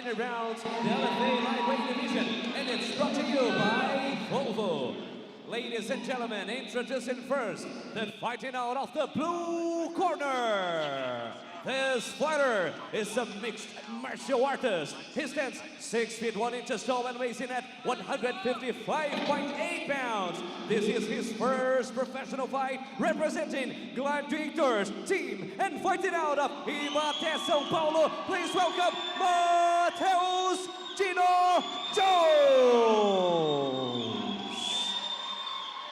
standard rounds, the LFA lightweight division, and it's brought to you by Calvo. Ladies and gentlemen, introducing first, the fighting out of the blue corner. This fighter is a mixed martial artist. He stands 6 feet 1 inches tall and weighs in at 155.8 pounds. This is his first professional fight representing Gladiators team and fighting out of Ibaté, São Paulo. Please welcome Matheus Gino Jones.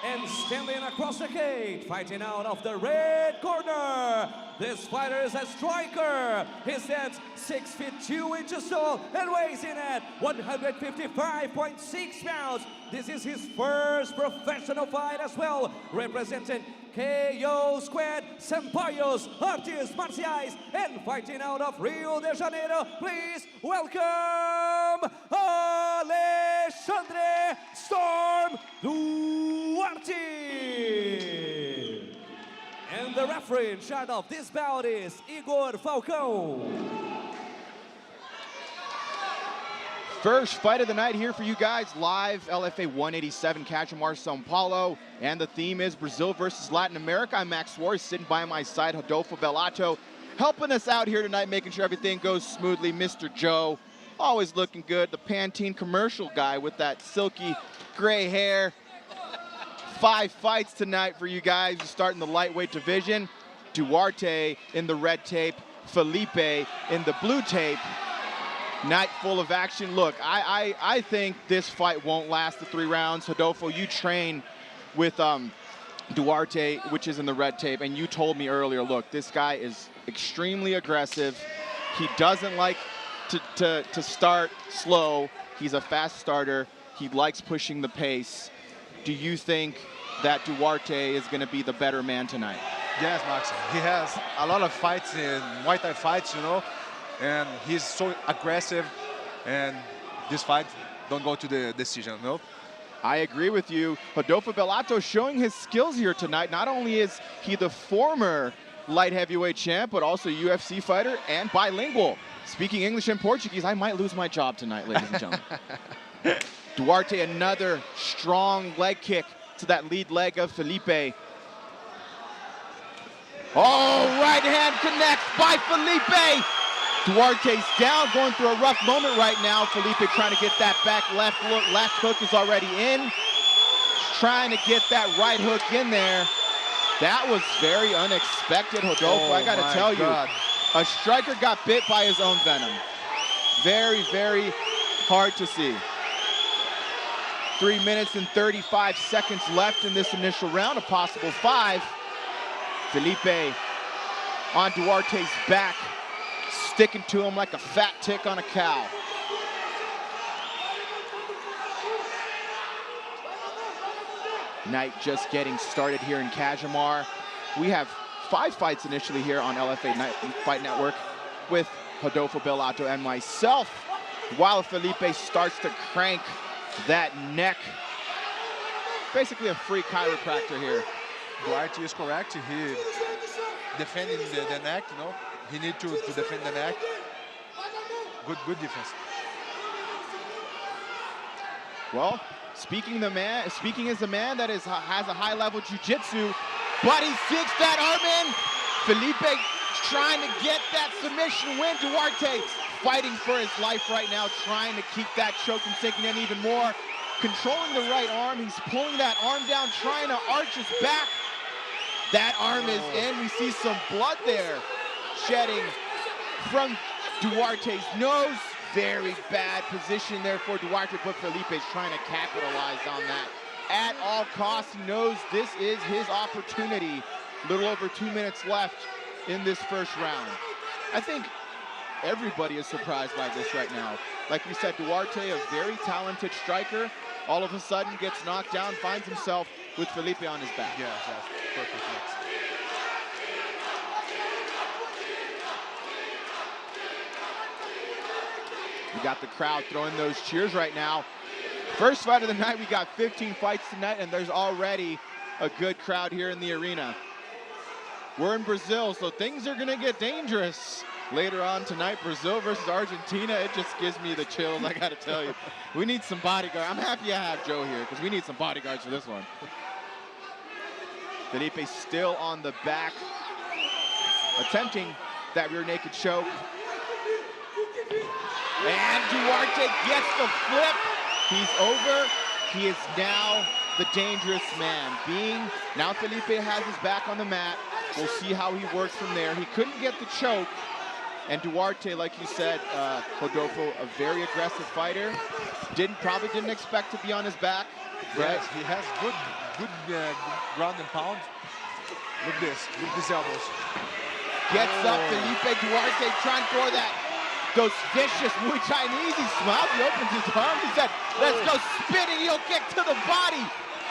And standing across the cage, fighting out of the red corner, this fighter is a striker. He stands 6 feet 2 inches tall and weighs in at 155.6 pounds. This is his first professional fight as well, representing KO Squad Sampaios Artes Marciais and fighting out of Rio de Janeiro. Please welcome Alexandre Storm Duarte. And the referee in charge of this bout is Igor Falcão. First fight of the night here for you guys, live LFA 187, Cajamar, São Paulo. And the theme is Brazil versus Latin America. I'm Max Suarez, sitting by my side, Rodolfo Bellato, helping us out here tonight, making sure everything goes smoothly. Mr. Joe, always looking good. The Pantene commercial guy with that silky gray hair. 5 fights tonight for you guys. We start in the lightweight division. Duarte in the red tape, Felipe in the blue tape. Night full of action. Look, I think this fight won't last the 3 rounds. Rodolfo, you train with Duarte, which is in the red tape, and you told me earlier, look, this guy is extremely aggressive. He doesn't like to start slow. He's a fast starter. He likes pushing the pace. Do you think that Duarte is going to be the better man tonight? Yes, Max. He has a lot of fights in Muay Thai fights, you know, and he's so aggressive, and this fight don't go to the decision, no? I agree with you. Rodolfo Bellato showing his skills here tonight. Not only is he the former light heavyweight champ, but also UFC fighter and bilingual. Speaking English and Portuguese, I might lose my job tonight, ladies and gentlemen. Duarte, another strong leg kick to that lead leg of Felipe. Oh, right hand connects by Felipe. Duarte's down, going through a rough moment right now. Felipe trying to get that back left hook is already in. Trying to get that right hook in there. That was very unexpected, Rodolfo. I gotta tell you, a striker got bit by his own venom. Very, very hard to see. 3 minutes and 35 seconds left in this initial round, a possible 5. Felipe on Duarte's back, sticking to him like a fat tick on a cow. Night just getting started here in Cajamar. We have 5 fights initially here on LFA Fight Network with Rodolfo Bellato and myself, while Felipe starts to crank that neck. Basically a free chiropractor here. Duarte is correct. He defending the neck, you know. He needs to defend the neck. Good defense. Well, speaking as a man that has a high-level jiu-jitsu, but he sinks that arm in. Felipe trying to get that submission win. Duarte fighting for his life right now, trying to keep that choke from sinking in even more. Controlling the right arm, he's pulling that arm down, trying to arch his back. That arm is in. We see some blood there shedding from Duarte's nose. Very bad position there for Duarte, but Felipe's trying to capitalize on that. At all costs, he knows this is his opportunity. Little over 2 minutes left in this first round. I think everybody is surprised by this right now. Like we said, Duarte, a very talented striker, all of a sudden gets knocked down, finds himself with Felipe on his back. Yeah, that's perfect. Yes. We got the crowd throwing those cheers right now. First fight of the night, we got 15 fights tonight, and there's already a good crowd here in the arena. We're in Brazil, so things are gonna get dangerous later on tonight, Brazil versus Argentina, it just gives me the chills, I gotta tell you. We need some bodyguards. I'm happy I have Joe here because we need some bodyguards for this one. Felipe still on the back, attempting that rear naked choke. And Duarte gets the flip. He's over. He is now the dangerous man. Now Felipe has his back on the mat. We'll see how he works from there. He couldn't get the choke. And Duarte, like you said, Rodolfo, a very aggressive fighter. Probably didn't expect to be on his back. Right? Yes, he has good ground and pound. Look this, with these elbows. Gets up, Felipe Duarte trying to throw those vicious Muay Thai knees. He smiles, he opens his arms, he said, let's go spinning heel kick to the body.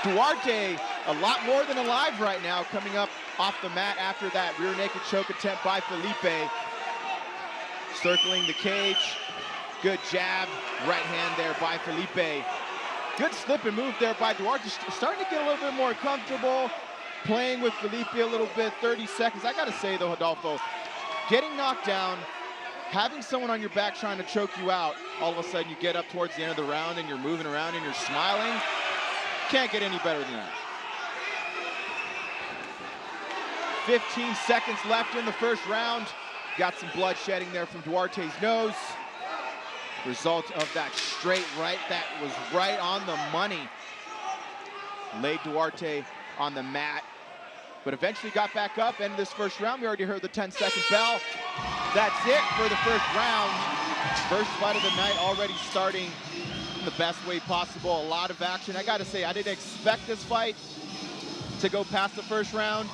Duarte, a lot more than alive right now, coming up off the mat after that rear naked choke attempt by Felipe. Circling the cage. Good jab, right hand there by Felipe. Good slip and move there by Duarte. Starting to get a little bit more comfortable. Playing with Felipe a little bit, 30 seconds. I gotta say though, Rodolfo, getting knocked down, having someone on your back trying to choke you out, all of a sudden you get up towards the end of the round and you're moving around and you're smiling. Can't get any better than that. 15 seconds left in the first round. Got some blood shedding there from Duarte's nose. Result of that straight right, that was right on the money. Laid Duarte on the mat, but eventually got back up. Ended this first round. We already heard the 10-second bell. That's it for the first round. First fight of the night already starting in the best way possible. A lot of action. I gotta say, I didn't expect this fight to go past the first round,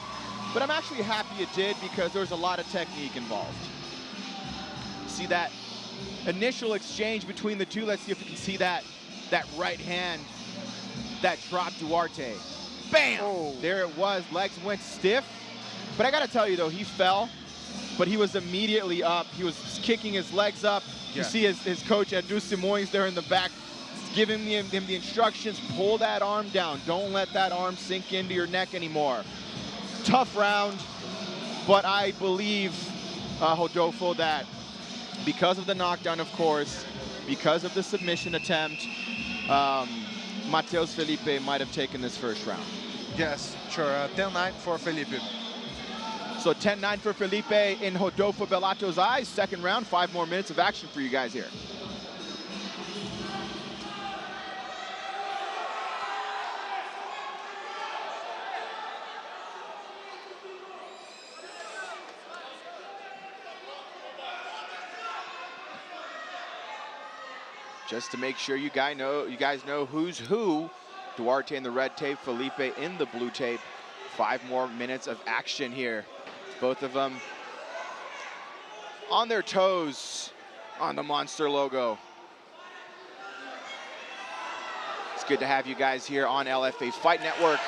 but I'm actually happy it did because there was a lot of technique involved. See that initial exchange between the two? Let's see if we can see that right hand that dropped Duarte. Bam! Oh. There it was, legs went stiff. But I gotta tell you though, he fell, but he was immediately up. He was kicking his legs up. Yeah. You see his coach, Edu Simões, there in the back, giving him the instructions, pull that arm down. Don't let that arm sink into your neck anymore. Tough round, but I believe, Rodolfo, that because of the knockdown, of course, because of the submission attempt, Matheus Felipe might have taken this first round. Yes, sure. 10-9 for Felipe. So 10-9 for Felipe in Rodolfo Bellato's eyes. Second round, 5 more minutes of action for you guys here. Just to make sure you guys know who's who. Duarte in the red tape, Felipe in the blue tape. 5 more minutes of action here. Both of them on their toes on the Monster logo. It's good to have you guys here on LFA Fight Network.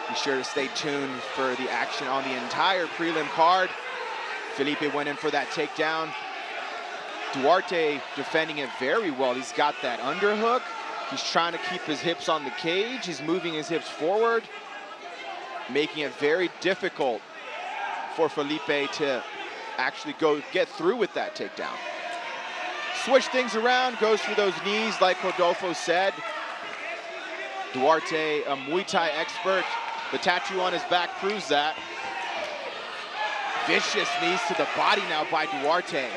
Be sure to stay tuned for the action on the entire prelim card. Felipe went in for that takedown. Duarte defending it very well. He's got that underhook. He's trying to keep his hips on the cage. He's moving his hips forward, making it very difficult for Felipe to actually get through with that takedown. Switch things around, goes for those knees like Rodolfo said. Duarte, a Muay Thai expert. The tattoo on his back proves that. Vicious knees to the body now by Duarte.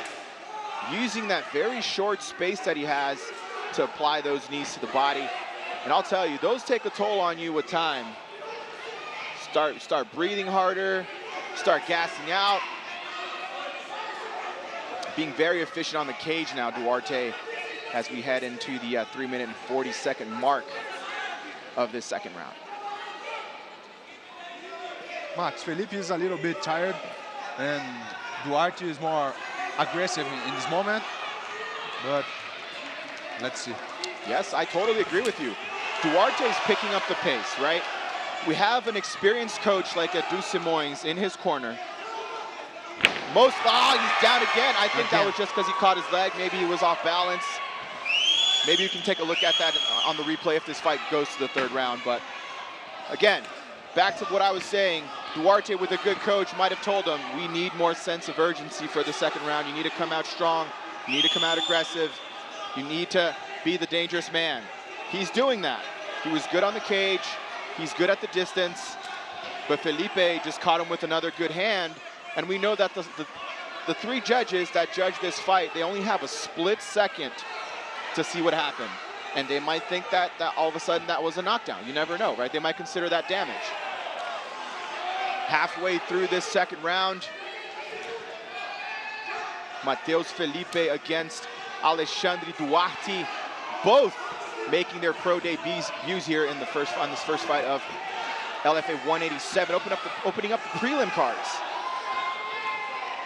Using that very short space that he has to apply those knees to the body. And I'll tell you, those take a toll on you with time. Start breathing harder, start gassing out. Being very efficient on the cage now, Duarte, as we head into the 3-minute and 40-second mark of this second round. Max, Felipe is a little bit tired, and Duarte is more aggressive in this moment, but let's see. Yes, I totally agree with you. Duarte is picking up the pace, right? We have an experienced coach like Edu Simões in his corner. He's down again. I think that was just because he caught his leg. Maybe he was off balance. Maybe you can take a look at that on the replay if this fight goes to the third round. But again, back to what I was saying, Duarte, with a good coach, might have told him, we need more sense of urgency for the second round. You need to come out strong. You need to come out aggressive. You need to be the dangerous man. He's doing that. He was good on the cage. He's good at the distance. But Felipe just caught him with another good hand. And we know that the three judges that judge this fight, they only have a split second to see what happened. And they might think that all of a sudden that was a knockdown. You never know, right? They might consider that damage. Halfway through this second round, Mateus Felipe against Alexandre Duarte, both making their pro debuts here in on this first fight of LFA 187, opening up the prelim cards.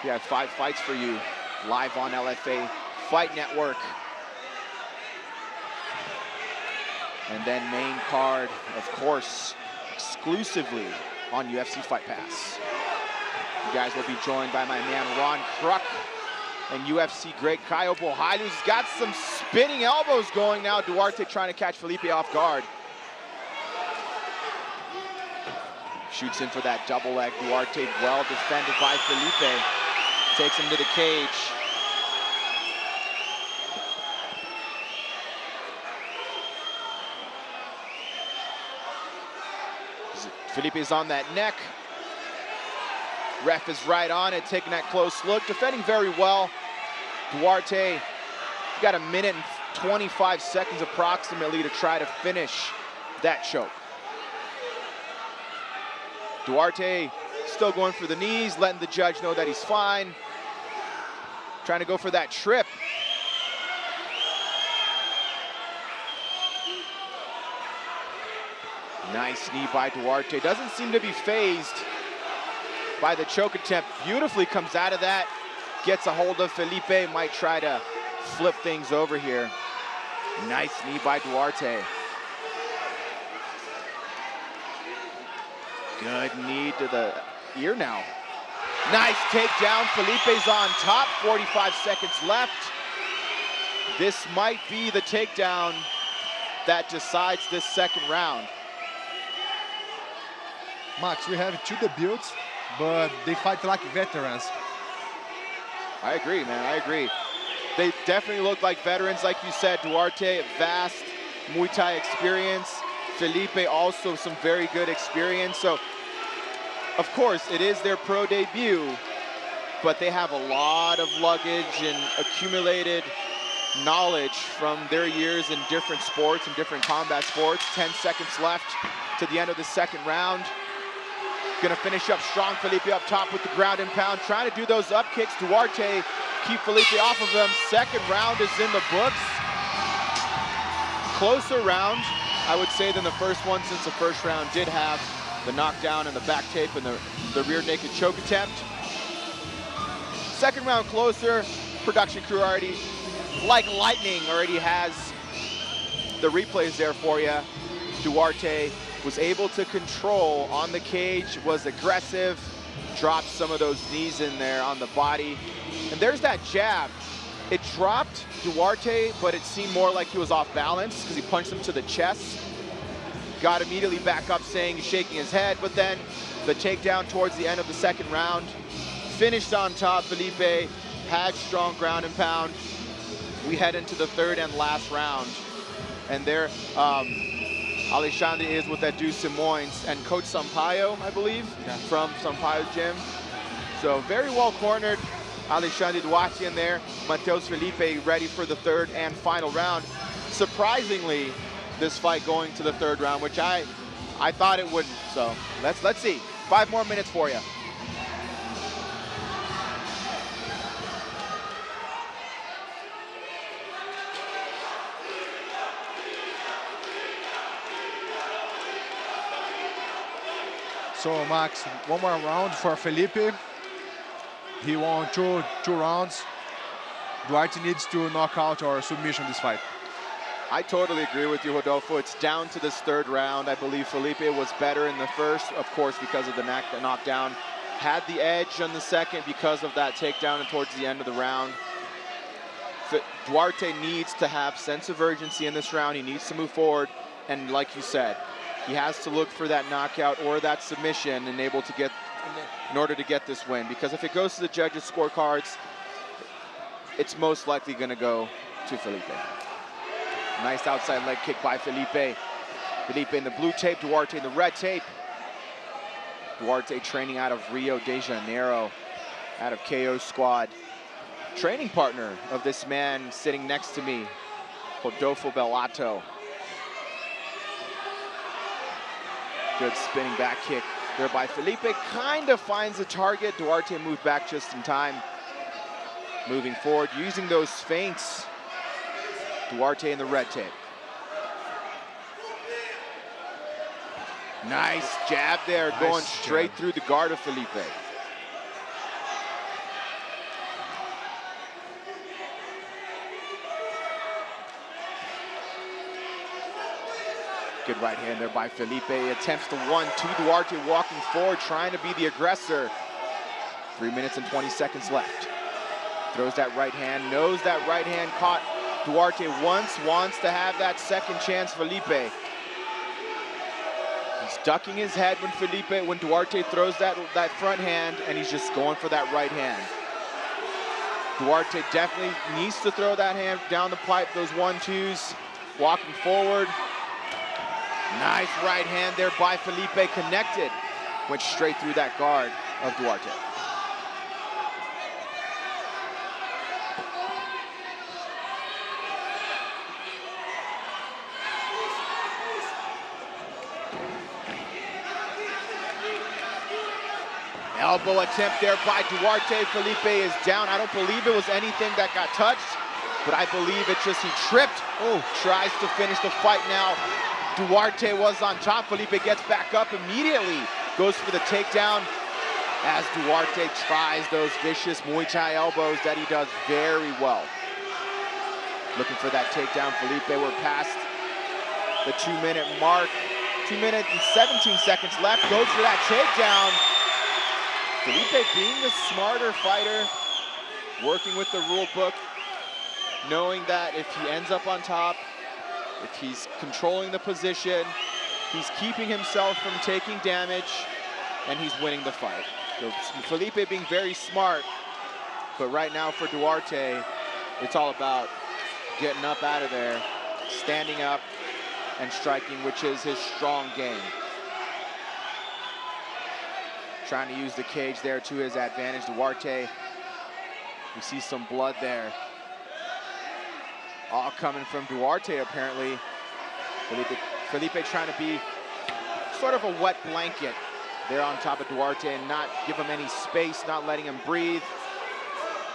We have 5 fights for you live on LFA Fight Network. And then main card, of course, exclusively on UFC Fight Pass. You guys will be joined by my man Ron Kruk and UFC great Caio Borralho, who's got some spinning elbows going now. Duarte trying to catch Felipe off guard. Shoots in for that double leg. Duarte well defended by Felipe. Takes him to the cage. Felipe's on that neck. Ref is right on it, taking that close look. Defending very well. Duarte got a minute and 25 seconds approximately to try to finish that choke. Duarte still going for the knees, letting the judge know that he's fine. Trying to go for that trip. Nice knee by Duarte. Doesn't seem to be phased by the choke attempt. Beautifully comes out of that. Gets a hold of Felipe. Might try to flip things over here. Nice knee by Duarte. Good knee to the ear now. Nice takedown. Felipe's on top. 45 seconds left. This might be the takedown that decides this second round. Max, we have 2 debuts, but they fight like veterans. I agree, man, I agree. They definitely look like veterans, like you said. Duarte, vast Muay Thai experience. Felipe, also some very good experience. So, of course, it is their pro debut, but they have a lot of luggage and accumulated knowledge from their years in different sports and different combat sports. 10 seconds left to the end of the second round. Gonna finish up strong. Felipe up top with the ground and pound, trying to do those up kicks. Duarte keep Felipe off of him. Second round is in the books. Closer round, I would say, than the first one, since the first round did have the knockdown and the back tape and the rear naked choke attempt. Second round closer. Production crew already, like lightning, already has the replays there for you. Duarte was able to control on the cage, was aggressive, dropped some of those knees in there on the body. And there's that jab. It dropped Duarte, but it seemed more like he was off balance because he punched him to the chest. Got immediately back up saying he's shaking his head, but then the takedown towards the end of the second round. Finished on top. Felipe had strong ground and pound. We head into the third and last round. And there, Alexandre is with that Du Simões and Coach Sampaio, I believe, from Sampaio's gym. So very well cornered. Alexandre Duarte in there. Mateus Felipe ready for the third and final round. Surprisingly, this fight going to the third round, which I thought it wouldn't. So let's see. 5 more minutes for you. So Max, one more round for Felipe. He won two rounds. Duarte needs to knock out or submission this fight. I totally agree with you, Rodolfo. It's down to this third round. I believe Felipe was better in the first, of course, because of the knockdown. Had the edge on the second because of that takedown and towards the end of the round. Duarte needs to have sense of urgency in this round. He needs to move forward. And like you said, He has to look for that knockout or that submission in order to get this win. Because if it goes to the judges' scorecards, it's most likely going to go to Felipe. Nice outside leg kick by Felipe. Felipe in the blue tape, Duarte in the red tape. Duarte training out of Rio de Janeiro, out of KO Squad. Training partner of this man sitting next to me, Rodolfo Bellato. Good spinning back kick there by Felipe. Kind of finds the target. Duarte moved back just in time. Moving forward, using those feints. Duarte in the red tape. Nice jab there, going straight through the guard of Felipe. Good right hand there by Felipe. Attempts the 1-2. Duarte walking forward, trying to be the aggressor. 3 minutes and 20 seconds left. Throws that right hand, knows that right hand caught Duarte once, wants to have that second chance, Felipe. He's ducking his head when Duarte throws that front hand, and he's just going for that right hand. Duarte definitely needs to throw that hand down the pipe, those 1-2s, walking forward. Nice right hand there by Felipe, connected. Went straight through that guard of Duarte. Elbow attempt there by Duarte. Felipe is down. I don't believe it was anything that got touched, but I believe it's just he tripped. Oh, tries to finish the fight now. Duarte was on top. Felipe gets back up immediately. Goes for the takedown as Duarte tries those vicious Muay Thai elbows that he does very well. Looking for that takedown. Felipe, we're past the 2-minute mark. 2 minutes and 17 seconds left. Goes for that takedown. Felipe being the smarter fighter, working with the rule book, knowing that if he ends up on top, if he's controlling the position, he's keeping himself from taking damage, and he's winning the fight. So Felipe being very smart, but right now for Duarte, it's all about getting up out of there, standing up, and striking, which is his strong game. Trying to use the cage there to his advantage. Duarte, we see some blood there. All coming from Duarte, apparently. Felipe trying to be sort of a wet blanket there on top of Duarte and not give him any space, not letting him breathe.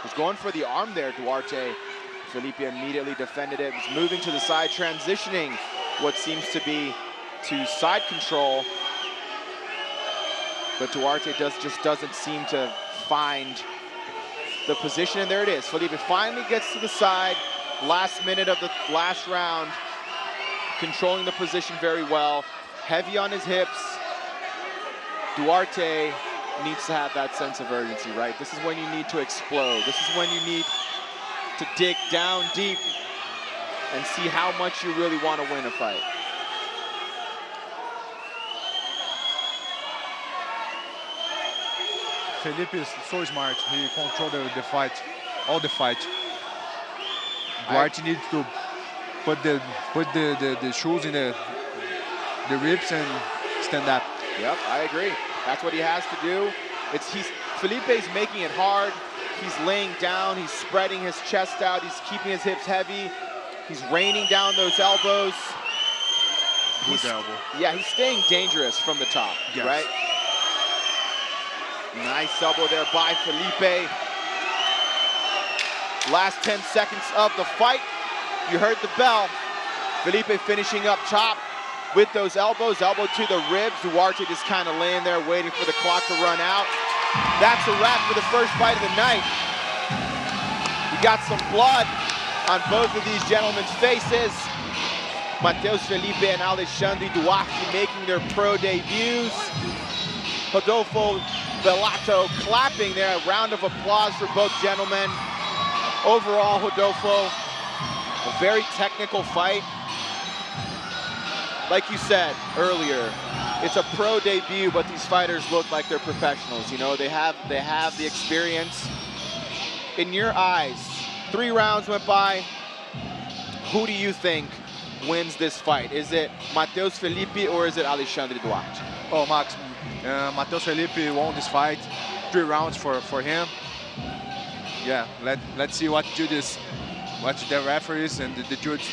Was going for the arm there, Duarte. Felipe immediately defended it. Was moving to the side, transitioning what seems to be to side control. But Duarte just doesn't seem to find the position, and there it is. Felipe finally gets to the side. Last minute of the last round, controlling the position very well. Heavy on his hips. Duarte needs to have that sense of urgency, right? This is when you need to explode. This is when you need to dig down deep and see how much you really want to win a fight. Felipe is so smart. He controlled the fight, all the fight. Duarte needs to put the shoes in the ribs and stand up. Yep, I agree. That's what he has to do. Felipe's making it hard. He's laying down. He's spreading his chest out. He's keeping his hips heavy. He's raining down those elbows. Yeah, he's staying dangerous from the top, yes. Right? Nice elbow there by Felipe. Last 10 seconds of the fight. You heard the bell. Felipe finishing up top with those elbows. Elbow to the ribs. Duarte just kind of laying there waiting for the clock to run out. That's a wrap for the first fight of the night. We got some blood on both of these gentlemen's faces. Mateus Felipe and Alexandre Duarte making their pro debuts. Rodolfo Bellato clapping there. A round of applause for both gentlemen. Overall, Rodolfo, a very technical fight. like you said earlier, it's a pro debut, but these fighters look like they're professionals. You know, they have the experience. In your eyes, 3 rounds went by. Who do you think wins this fight? Is it Matheus Felipe or is it Alexandre Duarte? Oh, Max, Matheus Felipe won this fight. 3 rounds for him. Yeah, let's see what the referees and the judge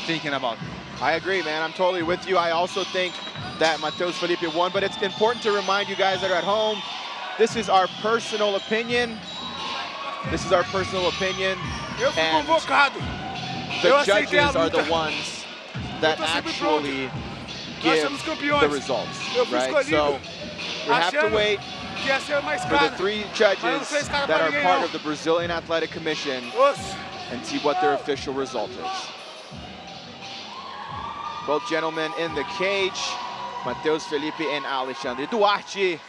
thinking about. I agree, man. I'm totally with you. I also think that Matheus Felipe won, but it's important to remind you guys that are at home, this is our personal opinion. This is our personal opinion. And the judges are the ones that actually give the results, right? So we have to wait for the 3 judges that are part of the Brazilian Athletic Commission and see what their official result is. Both gentlemen in the cage, Matheus Felipe and Alexandre Duarte.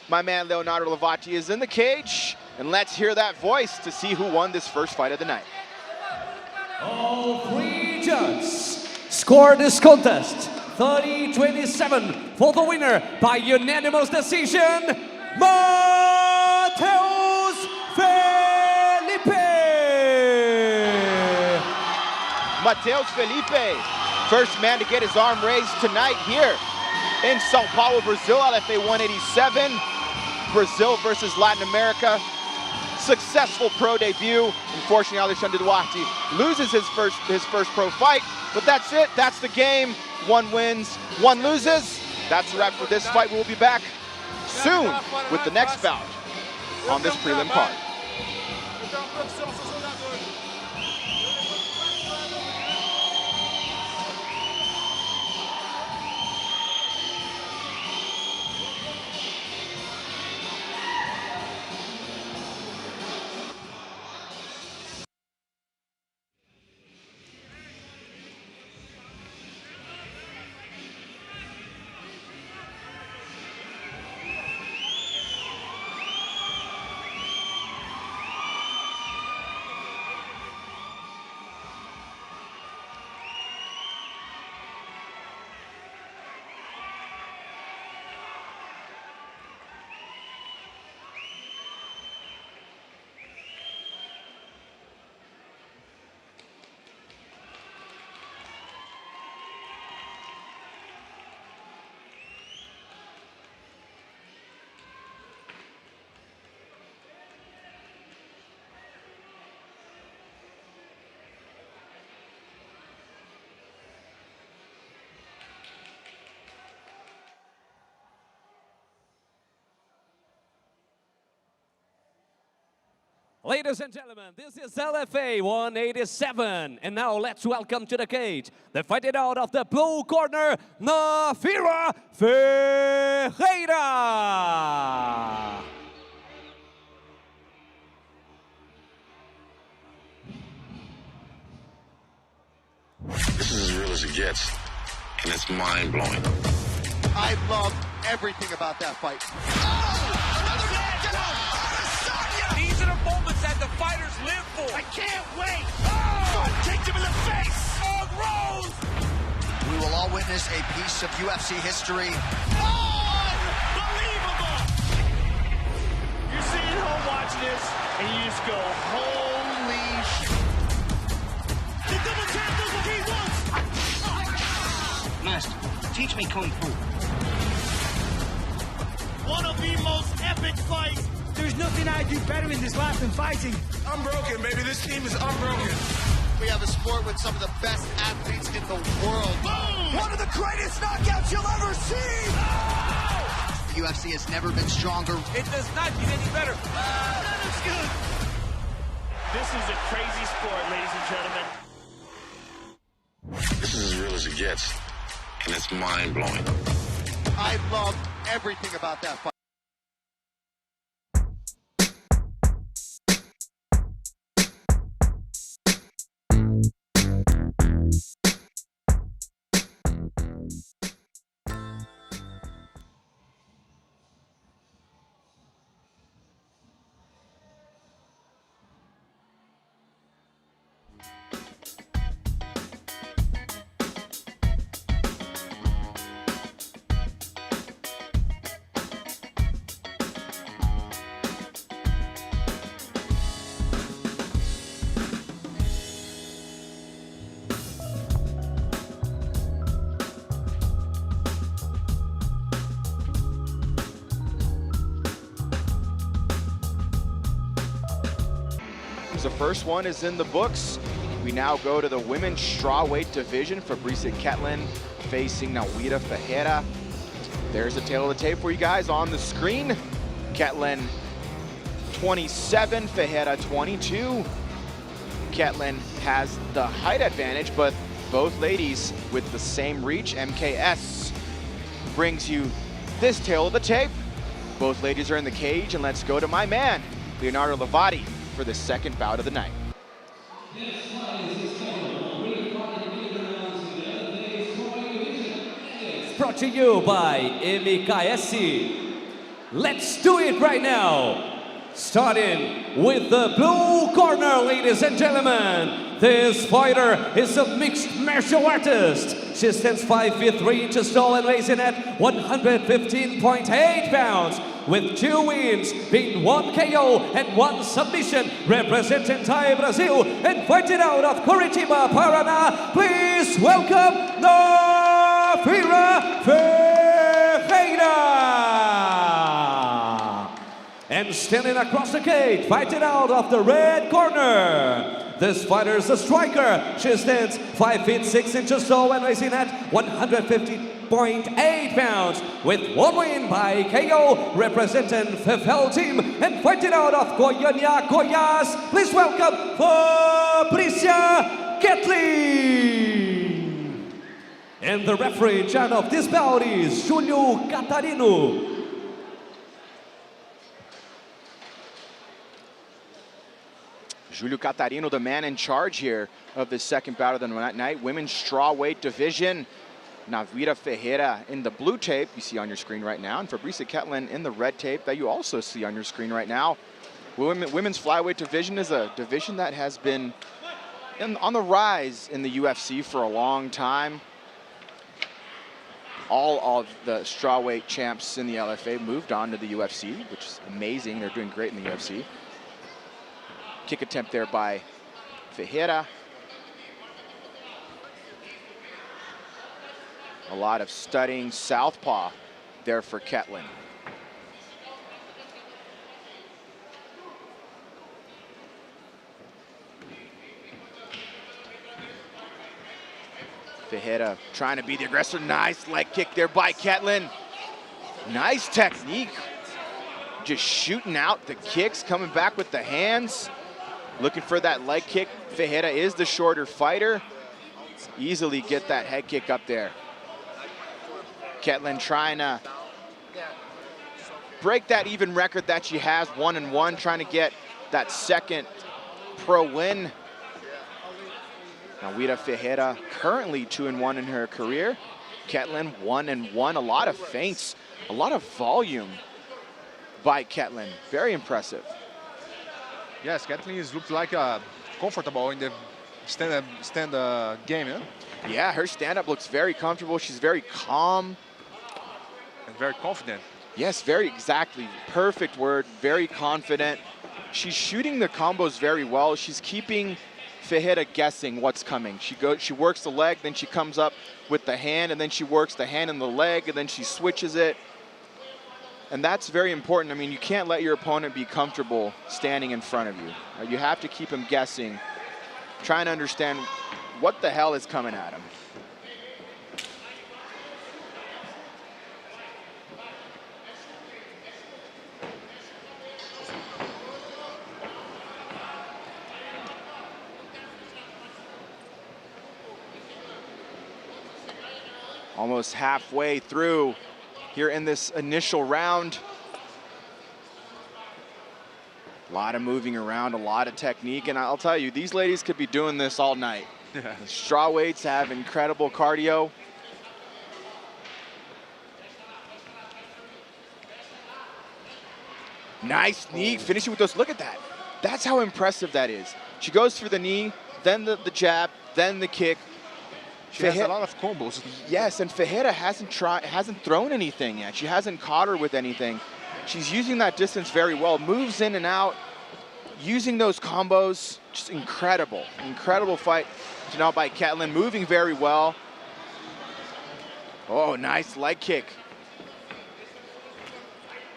My man Leonardo Lavati is in the cage, and let's hear that voice to see who won this first fight of the night. All 3 judges score this contest 30-27 for the winner by unanimous decision, Matheus Felipe. Matheus Felipe, first man to get his arm raised tonight here in São Paulo, Brazil, LFA 187. Brazil versus Latin America. Successful pro debut. Unfortunately, Alexandre Duarte loses his first pro fight, but that's it. That's the game. 1 wins, 1 loses. That's a wrap for this fight. We'll be back soon with the next bout on this prelim card. Ladies and gentlemen, this is LFA 187. And now let's welcome to the cage the fighting out of the blue corner, Navir Ferreira. This is as real as it gets, and it's mind-blowing. I love everything about that fight. These are the moments that the fighters live for. I can't wait! Oh! Kicked him in the face! Oh, Rose! We will all witness a piece of UFC history. Unbelievable! You're sitting at home watching this, and you just go, holy shit. The double tap does what he wants! Master, teach me Kung Fu. One of the most epic fights. There's nothing I do better in this life than fighting. Unbroken, baby. This team is unbroken. We have a sport with some of the best athletes in the world. Boom! One of the greatest knockouts you'll ever see! Oh! The UFC has never been stronger. It does not get any better. Oh, that looks good. This is a crazy sport, ladies and gentlemen. This is as real as it gets, and it's mind-blowing. I love everything about that fight. the first one is in the books. We now go to the women's strawweight division. Fabrizia facing Navir Ferreira. There's the tail of the tape for you guys on the screen. Ketlin 27, Ferreira 22. Ketlin has the height advantage, but both ladies with the same reach. MKS brings you this tail of the tape. Both ladies are in the cage, and let's go to my man, Leonardo Levati, for the second bout of the night. Brought to you by MKS. Let's do it right now. Starting with the blue corner, ladies and gentlemen. This fighter is a mixed martial artist. She stands 5 feet 3 inches tall and weighs in at 115.8 pounds. With 2 wins, being 1 KO and 1 submission, representing Thai Brazil and fighting out of Curitiba, Paraná. Please welcome Navir Ferreira. And standing across the cage, fighting out of the red corner. This fighter is a striker. She stands 5 feet 6 inches tall and weighs in at 150.8 pounds. With 1 win by KO, representing FEFEL team and fighting out of Goiânia, Goiás. Please welcome Fabrizia Ketlin. And the referee in charge of this bout is Júlio Catarino. Júlio Catarino, the man in charge here of the second bout of the night. Women's strawweight division. Navir Ferreira in the blue tape you see on your screen right now, and Fabrizia Ketlin in the red tape that you also see on your screen right now. Women's flyweight division is a division that has been on the rise in the UFC for a long time. All of the strawweight champs in the LFA moved on to the UFC, which is amazing. They're doing great in the UFC. Kick attempt there by Ferreira. A lot of studying southpaw there for Ketlin. Ferreira trying to be the aggressor. Nice leg kick there by Ketlin. Nice technique. Just shooting out the kicks, coming back with the hands. Looking for that leg kick. Ferreira is the shorter fighter. Easily get that head kick up there. Ketlin trying to break that even record that she has, 1-1, trying to get that second pro win. Navir Ferreira currently 2-1 in her career. Ketlin 1-1, a lot of feints, a lot of volume by Ketlin. Very impressive. Yes, Ketlin looks like comfortable in the stand game. Yeah? Yeah, her stand-up looks very comfortable. She's very calm. And very confident. Yes, very exactly. Perfect word, very confident. She's shooting the combos very well. She's keeping Ferreira guessing what's coming. She works the leg, then she comes up with the hand, and then she works the hand and the leg, and then she switches it. And that's very important. I mean, you can't let your opponent be comfortable standing in front of you. You have to keep him guessing, trying to understand what the hell is coming at him. Almost halfway through here in this initial round. A lot of moving around, a lot of technique, and I'll tell you, these ladies could be doing this all night. The strawweights have incredible cardio. Nice knee, finishing with those, look at that. That's how impressive that is. She goes for the knee, then the jab, then the kick. She has a lot of combos. Yes, and Ferreira hasn't thrown anything yet. She hasn't caught her with anything. She's using that distance very well, moves in and out, using those combos. Just incredible, incredible fight now by Ketlin, moving very well. Oh, nice leg kick.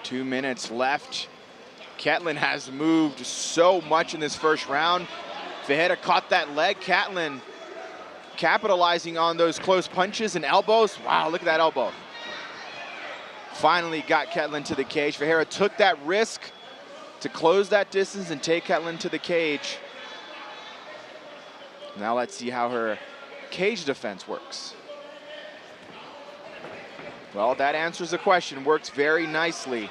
2 minutes left Ketlin has moved so much in this first round. Ferreira caught that leg. Ketlin capitalizing on those close punches and elbows. Wow, look at that elbow. Finally got Ketlin to the cage. Ferreira took that risk to close that distance and take Ketlin to the cage. Now let's see how her cage defense works. Well, that answers the question. Works very nicely.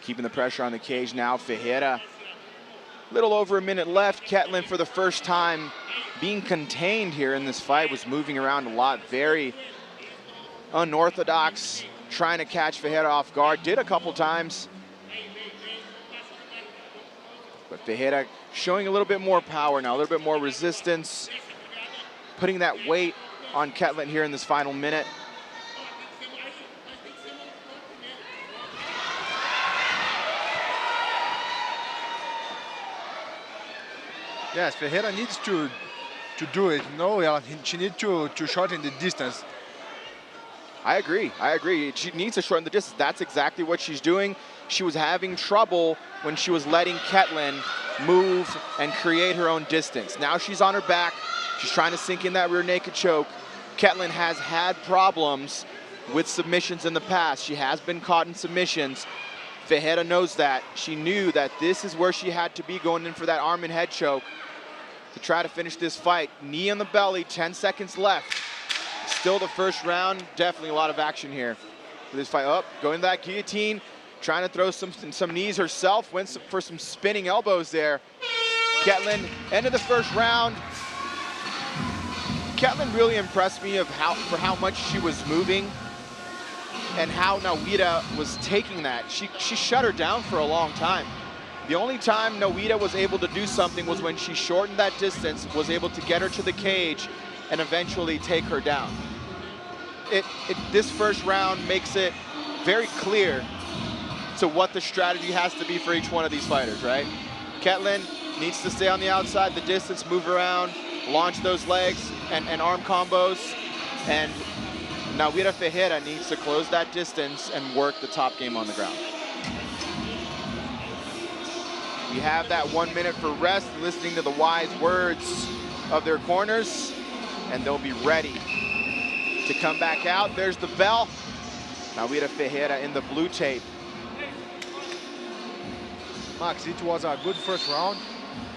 Keeping the pressure on the cage now, Ferreira. Little over a minute left. Ketlin, for the first time, being contained here in this fight, was moving around a lot. Very unorthodox, trying to catch Ferreira off guard. Did a couple times. But Ferreira showing a little bit more power now, a little bit more resistance, putting that weight on Ketlin here in this final minute. Yes, Ferreira needs to do it. No, she needs to shorten the distance. I agree. She needs to shorten the distance. That's exactly what she's doing. She was having trouble when she was letting Ketlin move and create her own distance. Now she's on her back. She's trying to sink in that rear naked choke. Ketlin has had problems with submissions in the past. She has been caught in submissions. Ferreira knows that. She knew that this is where she had to be going in for that arm and head choke to try to finish this fight. Knee on the belly, 10 seconds left. Still the first round, definitely a lot of action here for this fight. Up, going to that guillotine, trying to throw some knees herself, went for some spinning elbows there. Ketlin, end of the first round. Ketlin really impressed me for how much she was moving and how Nawida was taking that. She shut her down for a long time. The only time Nawida was able to do something was when she shortened that distance, was able to get her to the cage and eventually take her down. This first round makes it very clear to what the strategy has to be for each one of these fighters, right? Ketlin needs to stay on the outside, the distance, move around, launch those legs and arm combos. And Nawida Ferreira needs to close that distance and work the top game on the ground. We have that 1 minute for rest, listening to the wise words of their corners, and they'll be ready to come back out. There's the bell. Nawida Ferreira in the blue tape. Max, it was a good first round.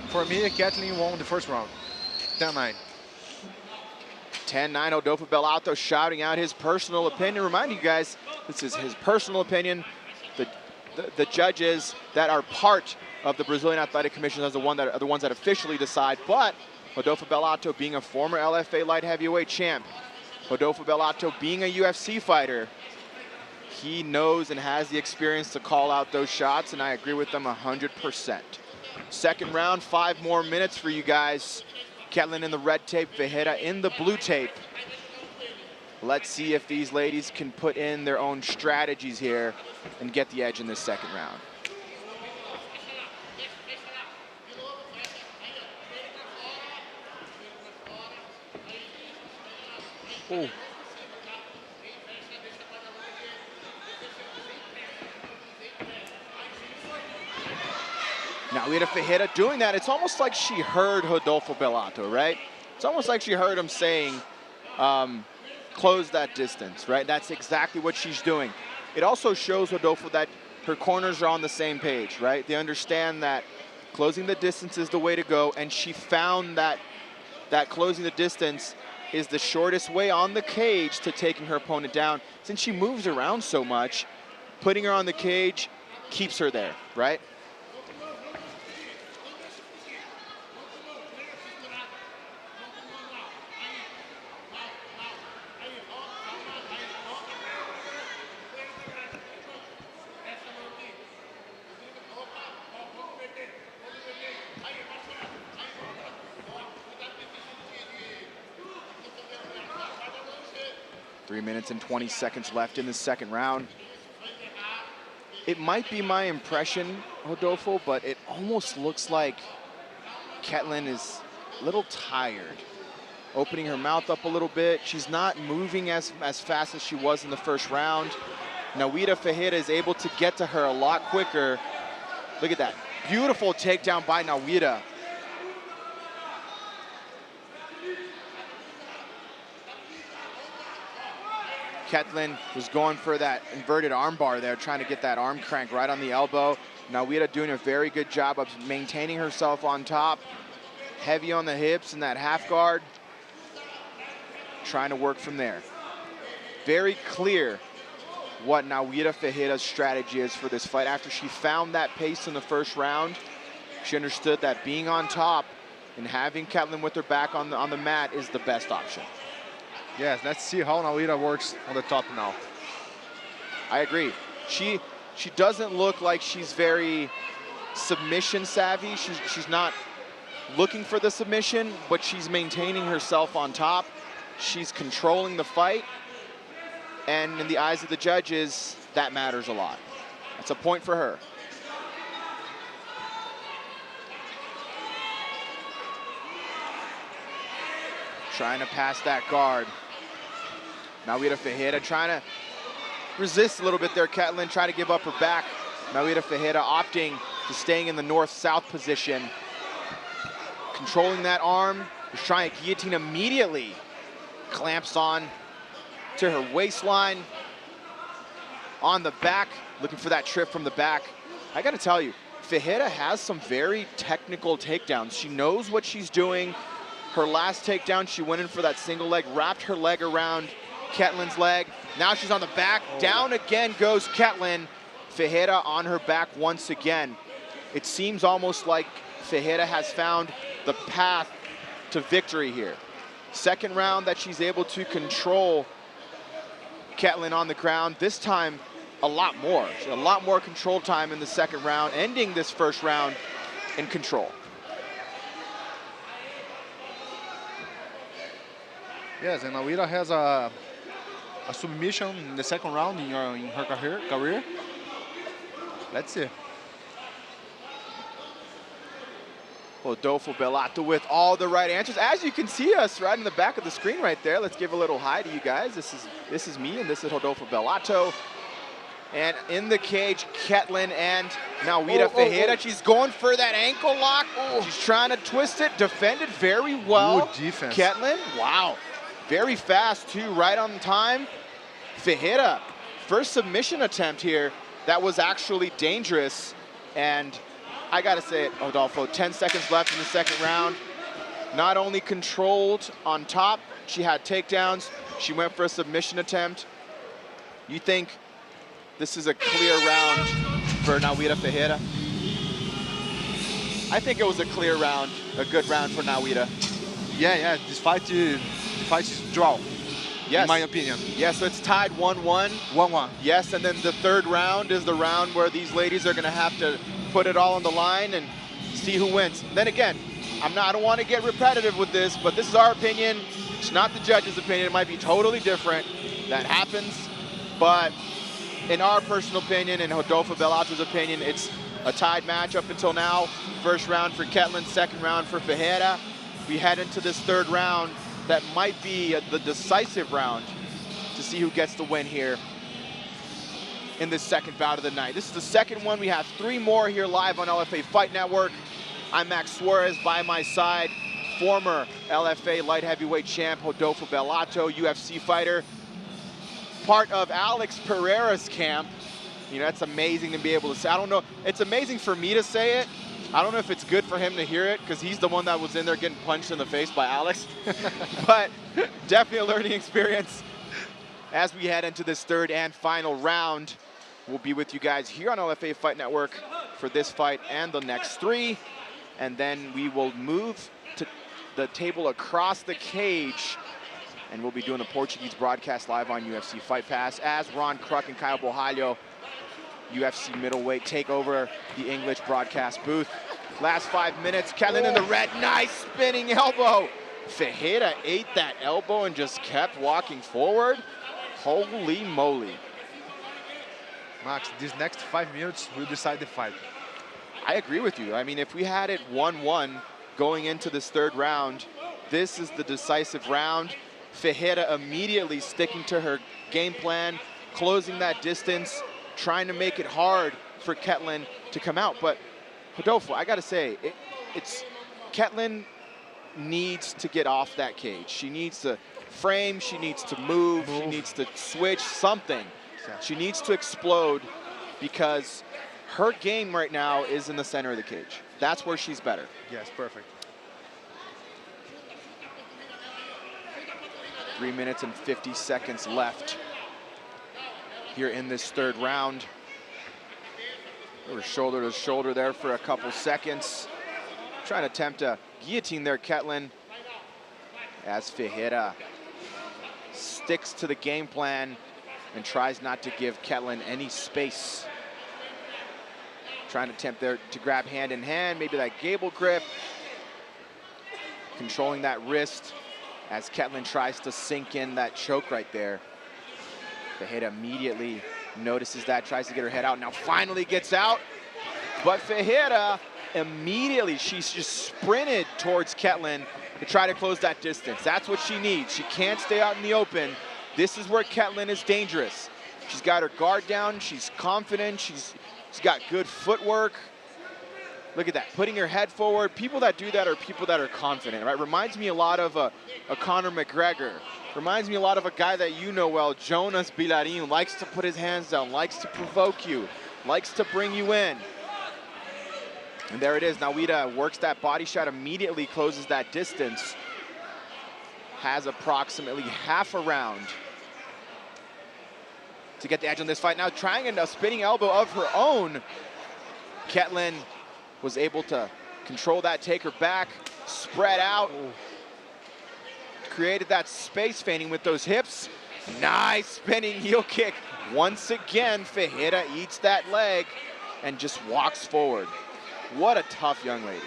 For me, Ketlin won the first round, 10-9. 10-9, Rodolfo Bellato shouting out his personal opinion. Remind you guys, this is his personal opinion. The judges that are part of the Brazilian Athletic Commission are the ones that officially decide. But Rodolfo Bellato, being a former LFA light heavyweight champ, Rodolfo Bellato being a UFC fighter, he knows and has the experience to call out those shots, and I agree with them 100%. Second round, 5 more minutes for you guys. Ketlin in the red tape, Ferreira in the blue tape. Let's see if these ladies can put in their own strategies here and get the edge in this second round. Oh. Now we had Ferreira doing that. It's almost like she heard Rodolfo Bellato, right? It's almost like she heard him saying, close that distance, right? That's exactly what she's doing. It also shows Rodolfo that her corners are on the same page, right? They understand that closing the distance is the way to go, and she found that closing the distance is the shortest way on the cage to taking her opponent down. Since she moves around so much, putting her on the cage keeps her there, right? .3 minutes and 20 seconds left in the second round. it might be my impression, Rodolfo, but it almost looks like Ketlin is a little tired. Opening her mouth up a little bit. She's not moving as fast as she was in the first round. Nawida Ferreira is able to get to her a lot quicker. Look at that. Beautiful takedown by Nawida. Ketlin was going for that inverted armbar there, trying to get that arm crank right on the elbow. Nawida doing a very good job of maintaining herself on top. Heavy on the hips in that half guard. Trying to work from there. Very clear what Nawida Ferreira's strategy is for this fight. After she found that pace in the first round, she understood that being on top and having Ketlin with her back on the mat is the best option. Yes, let's see how Nawida works on the top now. I agree. She doesn't look like she's very submission savvy. She's not looking for the submission, but she's maintaining herself on top. She's controlling the fight, and in the eyes of the judges, that matters a lot. That's a point for her. Trying to pass that guard. Nawida Ferreira trying to resist a little bit there. Ketlin trying to give up her back. Nawida Ferreira opting to staying in the north-south position. Controlling that arm, was trying to guillotine immediately. Clamps on to her waistline. On the back, looking for that trip from the back. I gotta tell you, Ferreira has some very technical takedowns. She knows what she's doing. Her last takedown, she went in for that single leg, wrapped her leg around Ketlin's leg. Now she's on the back. Down again goes Ketlin. Ferreira on her back once again. It seems almost like Ferreira has found the path to victory here. Second round that she's able to control Ketlin on the ground. This time, a lot more. A lot more control time in the second round, ending this first round in control. Yes, and Nawida has a submission in the second round in her career. Let's see. Rodolfo Bellato with all the right answers. As you can see us right in the back of the screen right there. Let's give a little hi to you guys. This is me, and this is Rodolfo Bellato. And in the cage, Ketlin and Nawida Ferreira. She's going for that ankle lock. She's trying to twist it. Defended very well. Good defense. Ketlin, wow. Very fast too, right on time. Ferreira, first submission attempt here. That was actually dangerous. And I gotta say it, Rodolfo, 10 seconds left in the second round. Not only controlled on top, she had takedowns. She went for a submission attempt. You think this is a clear round for Nawida Ferreira? I think it was a clear round, a good round for Nawida. Yeah, this fight is draw, yes. In my opinion. Yeah, so it's tied 1-1. 1-1. Yes, and then the third round is the round where these ladies are gonna have to put it all on the line and see who wins. Then again, I don't want to get repetitive with this, but this is our opinion. It's not the judge's opinion. It might be totally different. That happens. But in our personal opinion and Rodolfo Bellato's opinion, it's a tied match up until now. First round for Ketlin, second round for Ferreira. We head into this third round that might be the decisive round to see who gets the win here in this second bout of the night. This is the second one. We have 3 more here live on LFA Fight Network. I'm Max Suarez. By my side, former LFA light heavyweight champ Rodolfo Bellato, UFC fighter, part of Alex Pereira's camp. You know, that's amazing to be able to say. I don't know, it's amazing for me to say it. I don't know if it's good for him to hear it, because he's the one that was in there getting punched in the face by Alex. But definitely a learning experience as we head into this third and final round. We'll be with you guys here on LFA Fight Network for this fight and the next 3. And then we will move to the table across the cage, and we'll be doing the Portuguese broadcast live on UFC Fight Pass as Ron Kruk and Caio Borralho, UFC middleweight, take over the English broadcast booth. Last 5 minutes, Ketlin in the red, nice spinning elbow. Ferreira ate that elbow and just kept walking forward. Holy moly. Max, these next 5 minutes will decide the fight. I agree with you. I mean, if we had it 1-1 going into this third round, this is the decisive round. Ferreira immediately sticking to her game plan, closing that distance, trying to make it hard for Ketlin to come out. But Rodolfo, I gotta say, Ketlin needs to get off that cage. She needs to frame, she needs to move, she needs to switch, something. She needs to explode, because her game right now is in the center of the cage. That's where she's better. Yes, perfect. 3 minutes and 50 seconds left here in this third round. They were shoulder to shoulder there for a couple seconds. Trying to attempt a guillotine there, Ketlin, as Ferreira sticks to the game plan and tries not to give Ketlin any space. Trying to attempt there to grab hand in hand, maybe that gable grip. Controlling that wrist as Ketlin tries to sink in that choke right there. Ferreira immediately notices that, tries to get her head out, now finally gets out. But Ferreira immediately, she's just sprinted towards Ketlin to try to close that distance. That's what she needs. She can't stay out in the open. This is where Ketlin is dangerous. She's got her guard down, she's confident, she's got good footwork. Look at that, putting her head forward. People that do that are people that are confident, right? Reminds me a lot of a Conor McGregor. Reminds me a lot of a guy that you know well, Jonas Bilarin, likes to put his hands down, likes to provoke you, likes to bring you in. And there it is, Nawida works that body shot, immediately closes that distance. Has approximately half a round to get the edge on this fight. Now trying a spinning elbow of her own. Ketlin was able to control that, take her back, spread out. Created that space, feigning with those hips. Nice spinning heel kick. Once again, Ferreira eats that leg and just walks forward. What a tough young lady.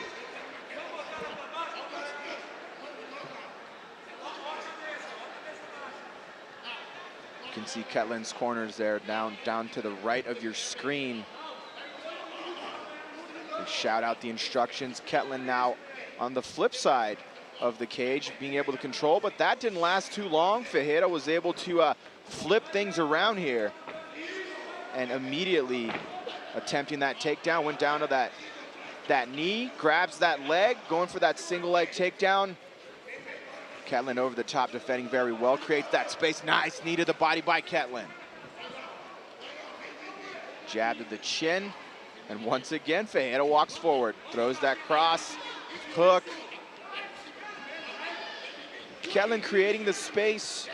You can see Ketlin's corners there, down to the right of your screen. And shout out the instructions. Ketlin now on the flip side of the cage, being able to control, but that didn't last too long. Ferreira was able to flip things around here and immediately attempting that takedown, went down to that knee, grabs that leg, going for that single leg takedown. Ketlin over the top, defending very well, creates that space. Nice knee to the body by Ketlin. Jab to the chin, and once again, Ferreira walks forward, throws that cross, hook. Ketlin creating the space,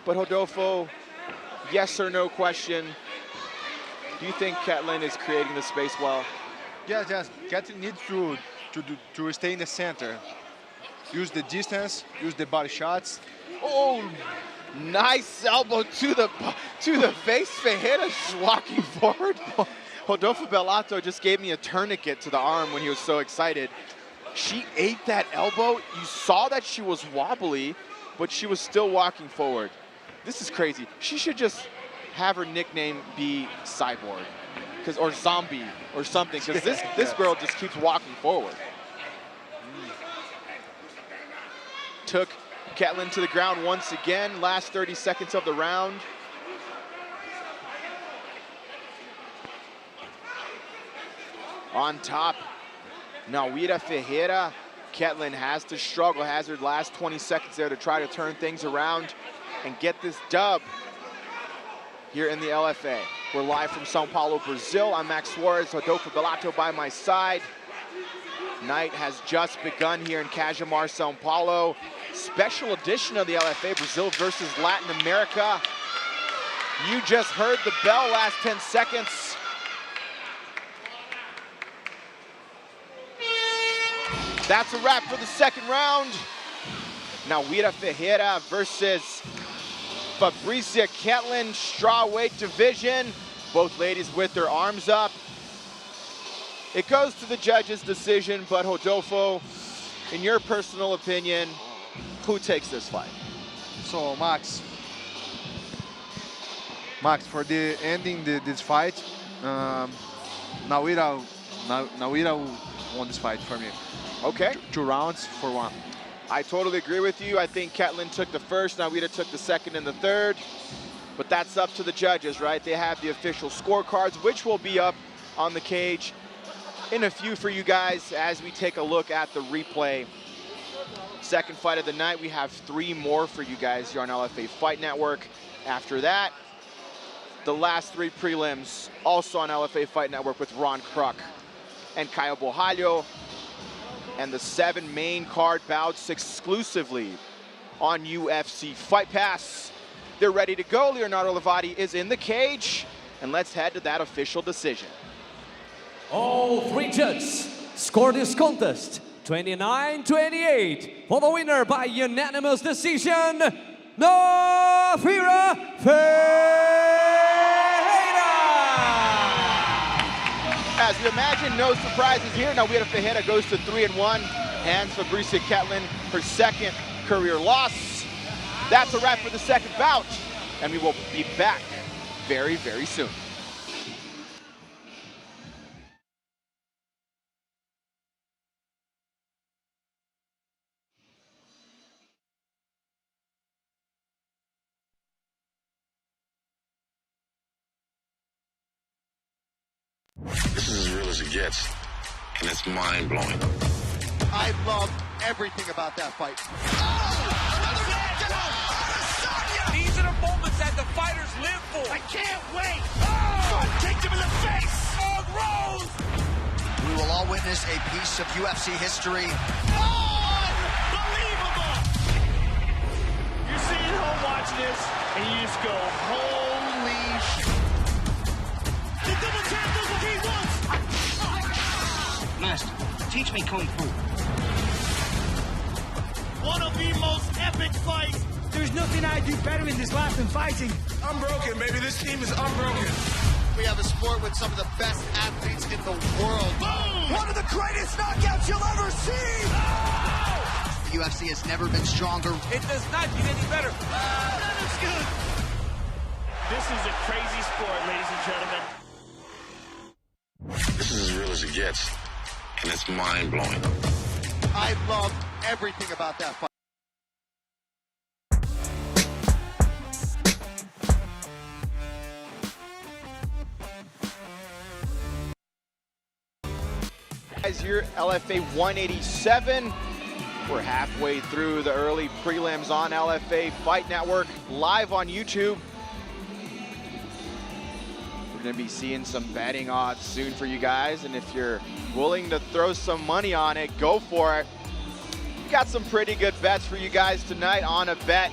but Rodolfo, yes or no question, do you think Ketlin is creating the space well? Yes, yes. Ketlin needs to stay in the center. Use the distance, use the body shots. Oh, nice elbow to the face. Ferreira just walking forward. Rodolfo Bellato just gave me a tourniquet to the arm when he was so excited. She ate that elbow. You saw that she was wobbly, but she was still walking forward. This is crazy. She should just have her nickname be Cyborg, or Zombie or something, because this girl just keeps walking forward. Took Ketlin to the ground once again, last 30 seconds of the round. On top, Nawida Ferreira. Ketlin has to struggle, has her last 20 seconds there to try to turn things around and get this dub here in the LFA. We're live from Sao Paulo, Brazil. I'm Max Suarez, Rodolfo Bellato by my side. Night has just begun here in Cajamar, Sao Paulo. Special edition of the LFA, Brazil versus Latin America. You just heard the bell, last 10 seconds. That's a wrap for the second round. Nawida Ferreira versus Fabrizia Ketlin, strawweight division. Both ladies with their arms up. It goes to the judge's decision, but Rodolfo, in your personal opinion, who takes this fight? So, Max, Max, for the ending this fight, Navir won this fight for me. Okay. 2 rounds for 1. I totally agree with you. I think Ketlin took the first, Navir took the second and the third. But that's up to the judges, right? They have the official scorecards, which will be up on the cage in a few for you guys as we take a look at the replay. Second fight of the night. We have 3 more for you guys here on LFA Fight Network. After that, the last 3 prelims, also on LFA Fight Network with Ron Kruk and Caio Borralho. And the 7 main card bouts exclusively on UFC Fight Pass. They're ready to go. Leonardo Levati is in the cage. And let's head to that official decision. All 3 judges score this contest 29-28 for the winner by unanimous decision, Navir. As you imagine, no surprises here. Navir Ferreira goes to 3-1, hands Fabrizia Ketlin her 2nd career loss. That's a wrap for the 2nd bout, and we will be back very, very soon. This is as real as it gets, and it's mind-blowing. I love everything about that fight. These are the moments that the fighters live for. I can't wait. Oh, kicked him in the face. Oh, Rose. We will all witness a piece of UFC history. Unbelievable. You're sitting at home watching this, and you just go, holy shit. The double tap does what he wants. Master, teach me Kung Fu. One of the most epic fights. There's nothing I do better in this life than fighting. Unbroken, baby. This team is unbroken. We have a sport with some of the best athletes in the world. Boom! One of the greatest knockouts you'll ever see! Oh! The UFC has never been stronger. It does not get any better. That is good. This is a crazy sport, ladies and gentlemen. This is as real as it gets, and it's mind-blowing. I love everything about that fight. Guys, here LFA 187. We're halfway through the early prelims on LFA Fight Network, live on YouTube. We're gonna be seeing some betting odds soon for you guys, and if you're willing to throw some money on it, go for it. We got some pretty good bets for you guys tonight. On a Bet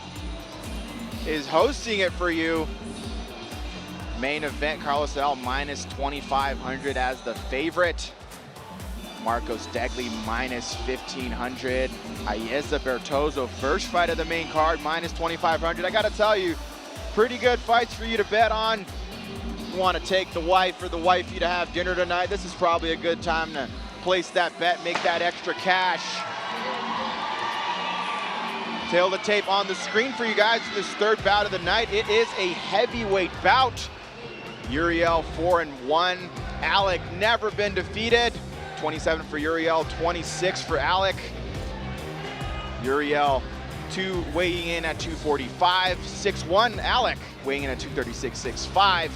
is hosting it for you. Main event, Carlos Al minus 2,500 as the favorite. Marcos Degli minus 1,500. Aiza Bertozzo, first fight of the main card, minus 2,500. I gotta tell you, pretty good fights for you to bet on. You wanna take the wife or the wifey to have dinner tonight, this is probably a good time to place that bet, make that extra cash. Tail the tape on the screen for you guys for this 3rd bout of the night. It is a heavyweight bout. Uriel 4-1. Álec never been defeated. 27 for Uriel, 26 for Álec. Uriel weighing in at 245, 6'1". Álec weighing in at 236, 6'5".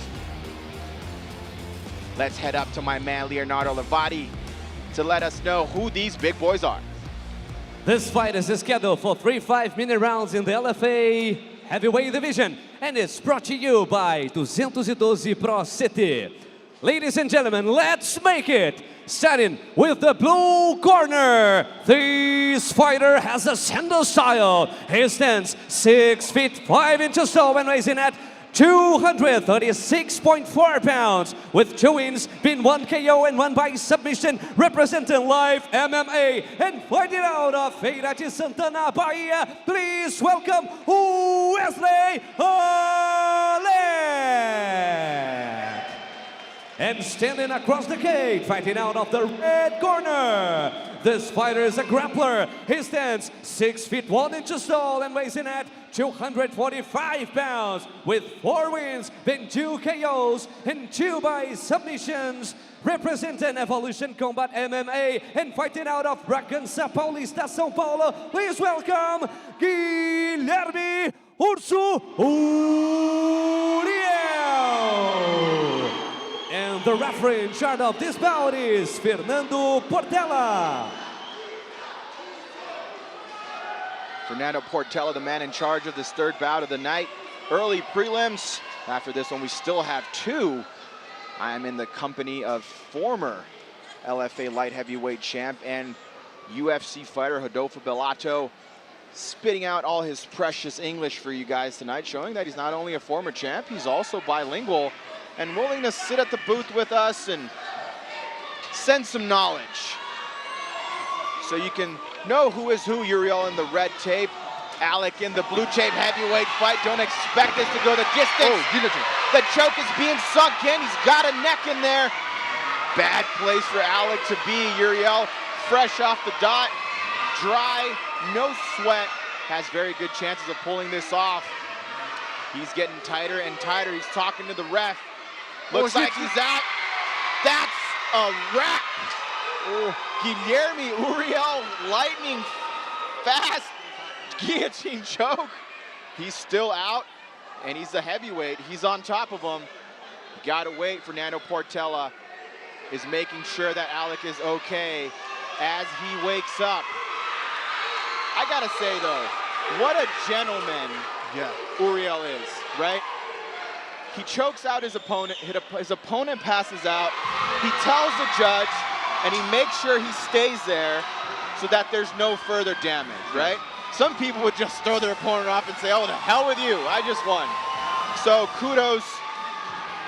Let's head up to my man Leonardo Levati to let us know who these big boys are. This fight is scheduled for 3 5-minute rounds in the LFA heavyweight division, and it's brought to you by 212 Pro City. Ladies and gentlemen, let's make it. Starting with the blue corner, this fighter has a Sendo style. He stands 6 feet 5 inches tall and weighs in at 236.4 pounds, with 2 wins, been 1 KO and 1 by submission, representing live MMA and fighting out of Feira de Santana, Bahia. Please welcome Weslley. And standing across the cage, fighting out of the red corner, this fighter is a grappler. He stands 6 feet 1 inches tall and weighs in at 245 pounds with 4 wins, then 2 KOs and 2 by submissions. Representing Evolution Combat MMA and fighting out of Bragança Paulista, São Paulo, please welcome Guilherme Urso Uriel. And the referee in charge of this bout is Fernando Portela. Fernando Portela, the man in charge of this third bout of the night. Early prelims. After this one, we still have 2. I am in the company of former LFA light heavyweight champ and UFC fighter Rodolfo Bellato, spitting out all his precious English for you guys tonight, showing that he's not only a former champ, he's also bilingual and willing to sit at the booth with us and send some knowledge. So you can know who is who. Uriel in the red tape, Álec in the blue tape heavyweight fight. Don't expect this to go the distance. Oh, guillotine. The choke is being sunk in. He's got a neck in there. Bad place for Álec to be. Uriel, fresh off the dot, dry, no sweat, has very good chances of pulling this off. He's getting tighter and tighter. He's talking to the ref. Looks like he's out. That's a wrap. Oh, Guilherme Uriel, lightning fast guillotine choke. He's still out, and he's a heavyweight. He's on top of him. Gotta wait. Fernando Portela is making sure that Álec is okay as he wakes up. I gotta say though, what a gentleman Uriel is, right? He chokes out his opponent, his opponent passes out. He tells the judge, and he makes sure he stays there so that there's no further damage, right? Some people would just throw their opponent off and say, oh, the hell with you, I just won. So kudos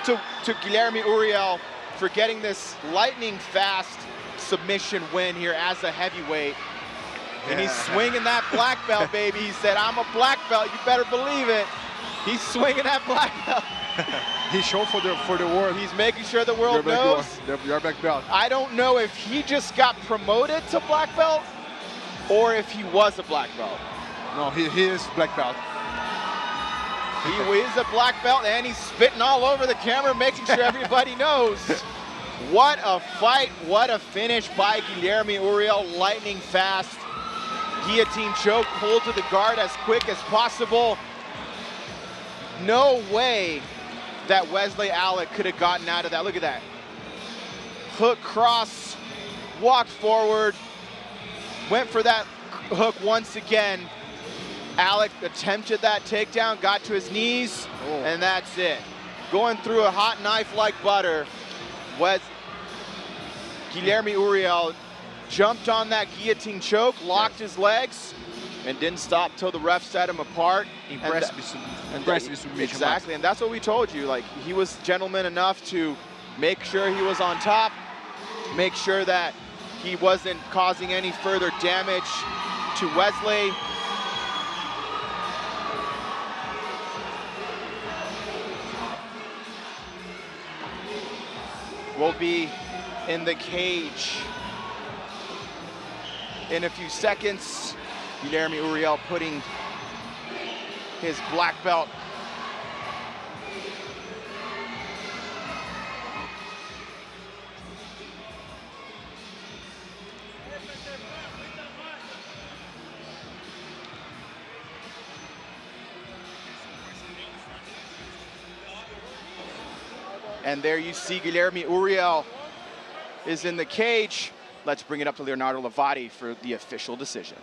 to Guilherme Uriel for getting this lightning fast submission win here as a heavyweight. And he's swinging that black belt, baby. He said, I'm a black belt, you better believe it. He's swinging that black belt. He showed for the world. He's making sure the world knows. Your black belt. I don't know if he just got promoted to black belt or if he was a black belt. No, he is black belt. He is a black belt, and he's spitting all over the camera, making sure everybody knows. What a fight, what a finish by Guilherme Uriel, lightning fast. Guillotine choke, pulled to the guard as quick as possible. No way that Weslley Álec could have gotten out of that. Look at that. Hook cross, walked forward, went for that hook once again. Álec attempted that takedown, got to his knees, and that's it. Going through a hot knife like butter. Guilherme Uriel jumped on that guillotine choke, locked his legs, and didn't stop till the ref set him apart. Impressive submission. Exactly, and that's what we told you. Like, he was gentleman enough to make sure he was on top, make sure that he wasn't causing any further damage to Weslley. Will be in the cage in a few seconds. Guilherme Uriel putting his black belt and there you see Guilherme Uriel is in the cage. Let's bring it up to Leonardo Lavati for the official decision.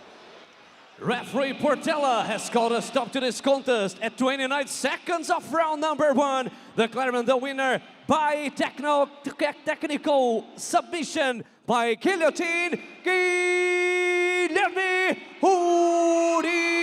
Referee Portela has called a stop to this contest at 29 seconds of round number 1, declaring the winner by technical submission by guillotine, Guilherme Uriel.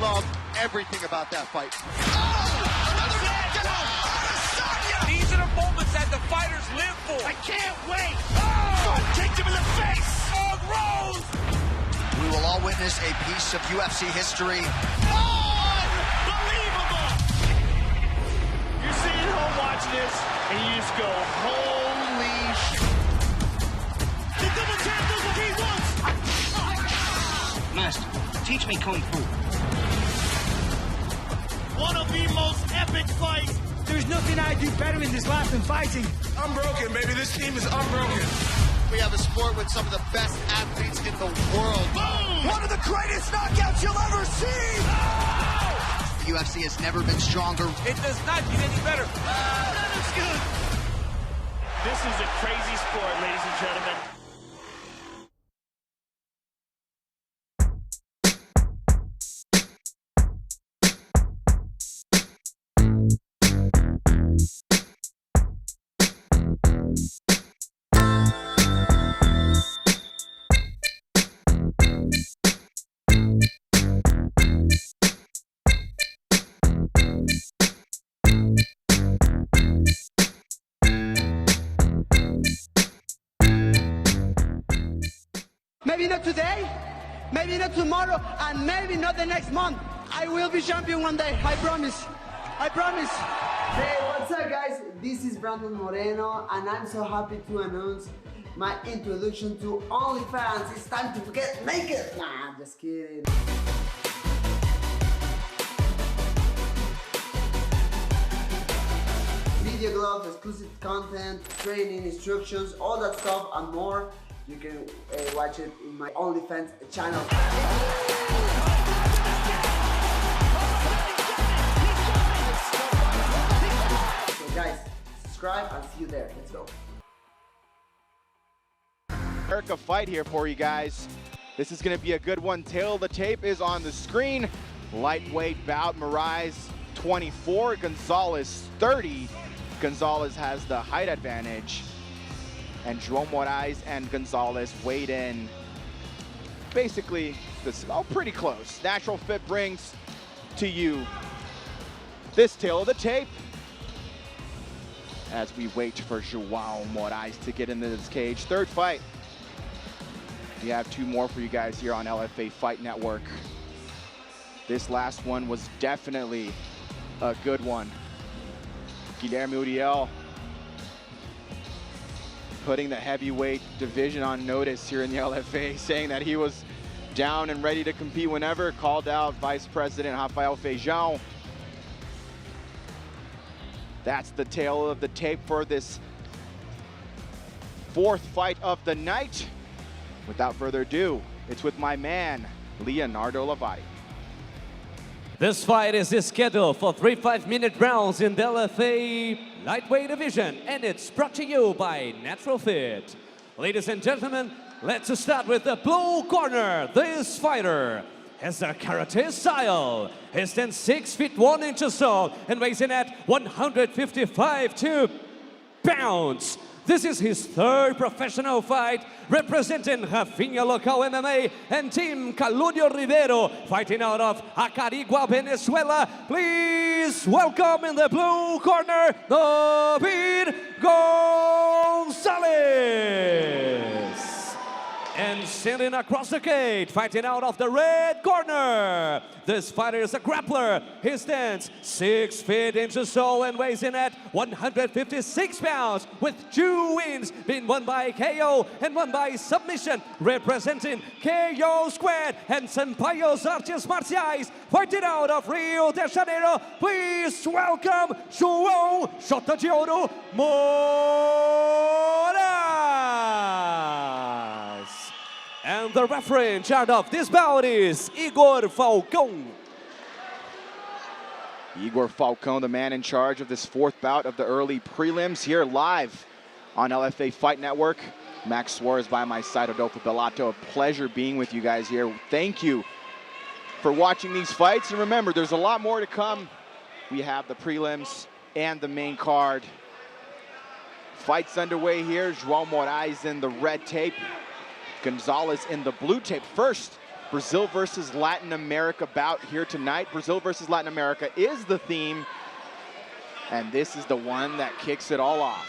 love everything about that fight. These are the moments that the fighters live for. I can't wait. Oh! Kicked him in the face. Oh, Rose! We will all witness a piece of UFC history. Unbelievable! You're sitting at home watching this, and you just go, holy shit. The double tap does what he wants. Master, teach me Kung Fu. One of the most epic fights. There's nothing I do better in this life than fighting. Unbroken, baby. This team is unbroken. We have a sport with some of the best athletes in the world. Boom! One of the greatest knockouts you'll ever see! Oh! The UFC has never been stronger. It does not get any better. That looks good. This is a crazy sport, ladies and gentlemen. Maybe not today, maybe not tomorrow, and maybe not the next month. I will be champion one day, I promise. I promise. Hey, what's up guys? This is Brandon Moreno and I'm so happy to announce my introduction to OnlyFans. It's time to get naked. Nah, I'm just kidding. Video gloves, exclusive content, training, instructions, all that stuff and more. You can watch it in my OnlyFans channel. So guys, subscribe and see you there. Let's go. America fight here for you guys. This is going to be a good one. Tail of the tape is on the screen. Lightweight bout, Moraes 24, Gonzalez 30. Gonzalez has the height advantage. And João Moraes and Gonzalez weighed in basically pretty close. Natural Fit brings to you this tail of the tape as we wait for João Moraes to get into this cage. Third fight. We have two more for you guys here on LFA Fight Network. This last one was definitely a good one. Guilherme Uriel putting the heavyweight division on notice here in the LFA, saying that he was down and ready to compete whenever. Called out Vice President Rafael Feijão. That's the tail of the tape for this fourth fight of the night. Without further ado, it's with my man, Leonardo Lavati. This fight is scheduled for 3 5-minute rounds in the LFA lightweight division, and it's brought to you by Natural Fit. Ladies and gentlemen, let's start with the blue corner. This fighter has a karate style. He stands 6 feet 1 inches tall and weighs in at 155 pounds. This is his third professional fight, representing Rafinha Local MMA and Team Caludio Ribeiro, fighting out of Acarigua, Venezuela. Please welcome in the blue corner, Navir Gonzalez. And standing across the cage, fighting out of the red corner. This fighter is a grappler. He stands 6 feet inches tall and weighs in at 156 pounds, with 2 wins being won by KO and one by submission, representing KO Squad and Sampaio's Artes Marciais, fighting out of Rio de Janeiro. Please welcome João Chota de Ouro Moraes. And the referee in charge of this bout is Igor Falcão. Igor Falcão, the man in charge of this fourth bout of the early prelims, here live on LFA Fight Network. Max Suarez by my side, Rodolfo Bellato. A pleasure being with you guys here. Thank you for watching these fights. And remember, there's a lot more to come. We have the prelims and the main card. Fights underway here. João Moraes in the red tape, Gonzalez in the blue tape. First, Brazil versus Latin America bout here tonight. Brazil versus Latin America is the theme. And this is the one that kicks it all off.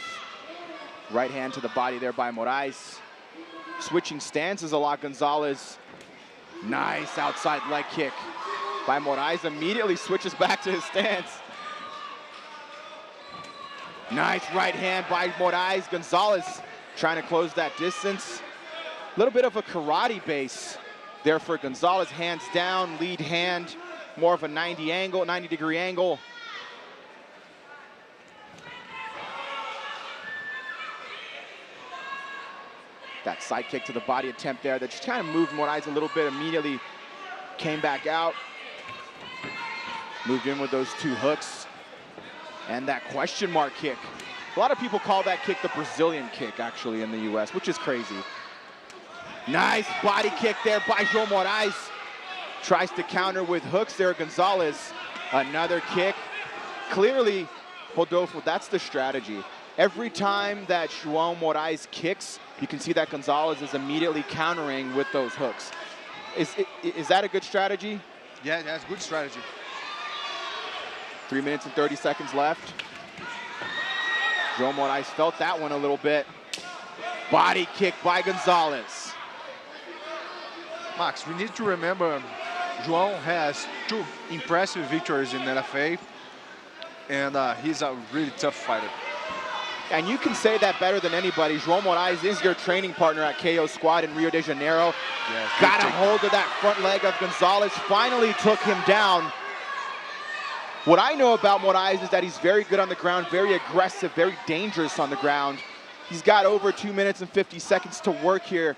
Right hand to the body there by Moraes. Switching stances a lot, Gonzalez. Nice outside leg kick by Moraes. Immediately switches back to his stance. Nice right hand by Moraes. Gonzalez trying to close that distance. A little bit of a karate base there for Gonzalez. Hands down, lead hand, more of a 90-degree angle. That side kick to the body attempt there that just kind of moved Moraes a little bit, immediately came back out. Moved in with those two hooks. And that question mark kick. A lot of people call that kick the Brazilian kick, actually, in the US, which is crazy. Nice body kick there by João Moraes. Tries to counter with hooks there, Gonzalez. Another kick. Clearly, Rodolfo, that's the strategy. Every time that João Moraes kicks, you can see that Gonzalez is immediately countering with those hooks. Is that a good strategy? Yeah, that's good strategy. 3 minutes and 30 seconds left. João Moraes felt that one a little bit. Body kick by Gonzalez. Max, we need to remember João has 2 impressive victories in LFA, and he's a really tough fighter. And you can say that better than anybody. João Moraes is your training partner at KO Squad in Rio de Janeiro. Yes, got a hold of that front leg of Gonzalez, finally took him down. What I know about Moraes is that he's very good on the ground, very aggressive, very dangerous on the ground. He's got over 2 minutes and 50 seconds to work here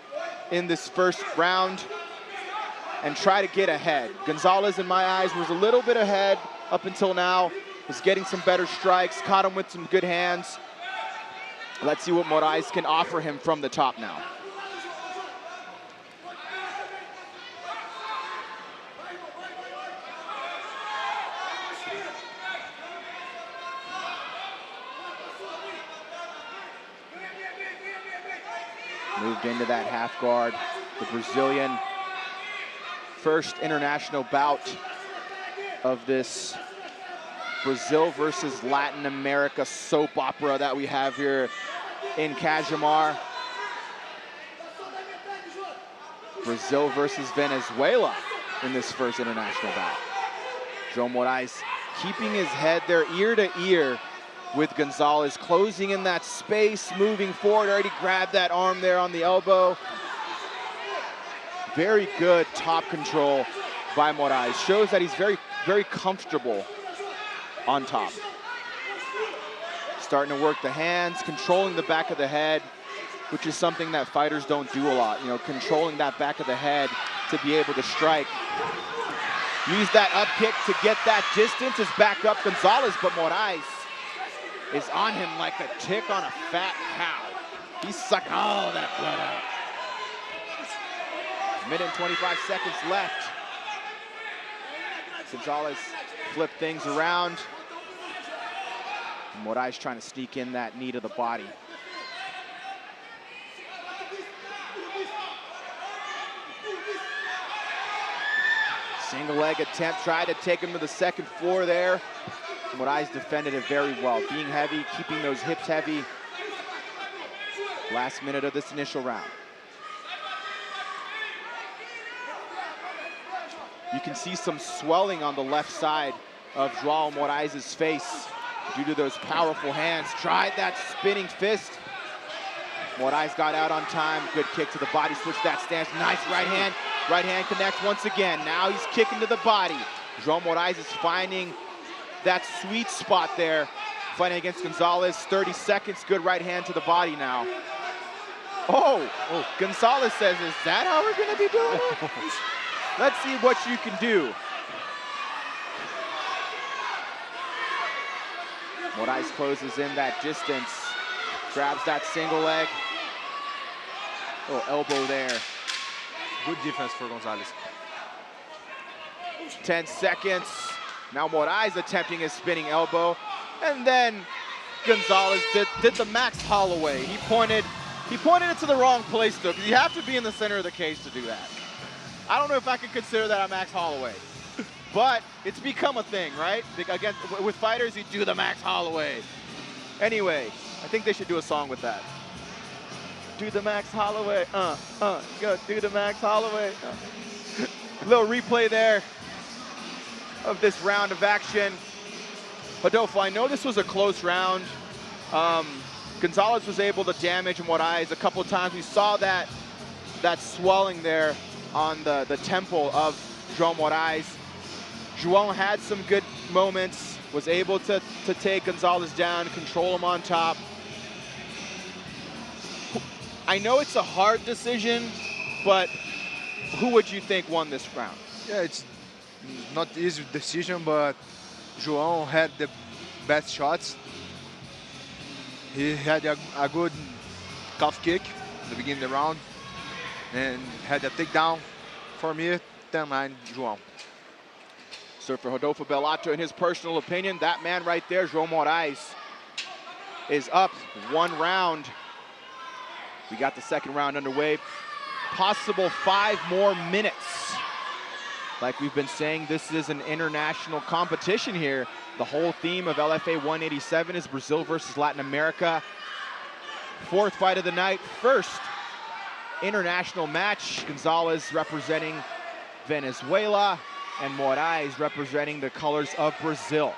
in this first round and try to get ahead. Gonzalez, in my eyes, was a little bit ahead up until now, was getting some better strikes, caught him with some good hands. Let's see what Moraes can offer him from the top now. Moved into that half guard. The Brazilian, first international bout of this Brazil versus Latin America soap opera that we have here in Cajamar. Brazil versus Venezuela in this first international bout. João Moraes keeping his head there ear to ear with Gonzalez, closing in that space, moving forward. Already grabbed that arm there on the elbow. Very good top control by Moraes. Shows that he's very, very comfortable on top. Starting to work the hands, controlling the back of the head, which is something that fighters don't do a lot. You know, controlling that back of the head to be able to strike. Use that up kick to get that distance. Is back up Gonzalez, but Moraes is on him like a tick on a fat cow. He's sucking all that blood out. Minute and 25 seconds left. Gonzalez flipped things around. And Moraes trying to sneak in that knee to the body. Single leg attempt, tried to take him to the second floor there. Moraes defended it very well, being heavy, keeping those hips heavy. Last minute of this initial round. You can see some swelling on the left side of João Moraes' face due to those powerful hands. Tried that spinning fist. Moraes got out on time. Good kick to the body, switch that stance. Nice right hand. Right hand connects once again. Now he's kicking to the body. João Moraes is finding that sweet spot there. Fighting against Gonzalez, 30 seconds. Good right hand to the body now. Oh, Gonzalez says, is that how we're gonna be doing it? Let's see what you can do. Moraes closes in that distance. Grabs that single leg. Oh, elbow there. Good defense for Gonzalez. 10 seconds. Now Moraes attempting his spinning elbow. And then Gonzalez did the Max Holloway. He pointed it to the wrong place though, because you have to be in the center of the cage to do that. I don't know if I can consider that a Max Holloway. But it's become a thing, right? Again, with fighters, you do the Max Holloway. Anyway, I think they should do a song with that. Do the Max Holloway, go do the Max Holloway. A little replay there of this round of action. Rodolfo, I know this was a close round. Gonzalez was able to damage Moraes a couple of times. We saw that swelling there on the temple of João Moraes. João had some good moments, was able to take Gonzalez down, control him on top. I know it's a hard decision, but who would you think won this round? Yeah, it's not easy decision, but João had the best shots. He had a good calf kick at the beginning of the round and had a takedown. For me, 10-9 João. So for Rodolfo Bellato, in his personal opinion, that man right there, João Moraes, is up 1 round. We got the second round underway. Possible 5 more minutes. Like we've been saying, this is an international competition here. The whole theme of LFA 187 is Brazil versus Latin America. 4th fight of the night, first international match. Gonzalez representing Venezuela and Moraes representing the colors of Brazil.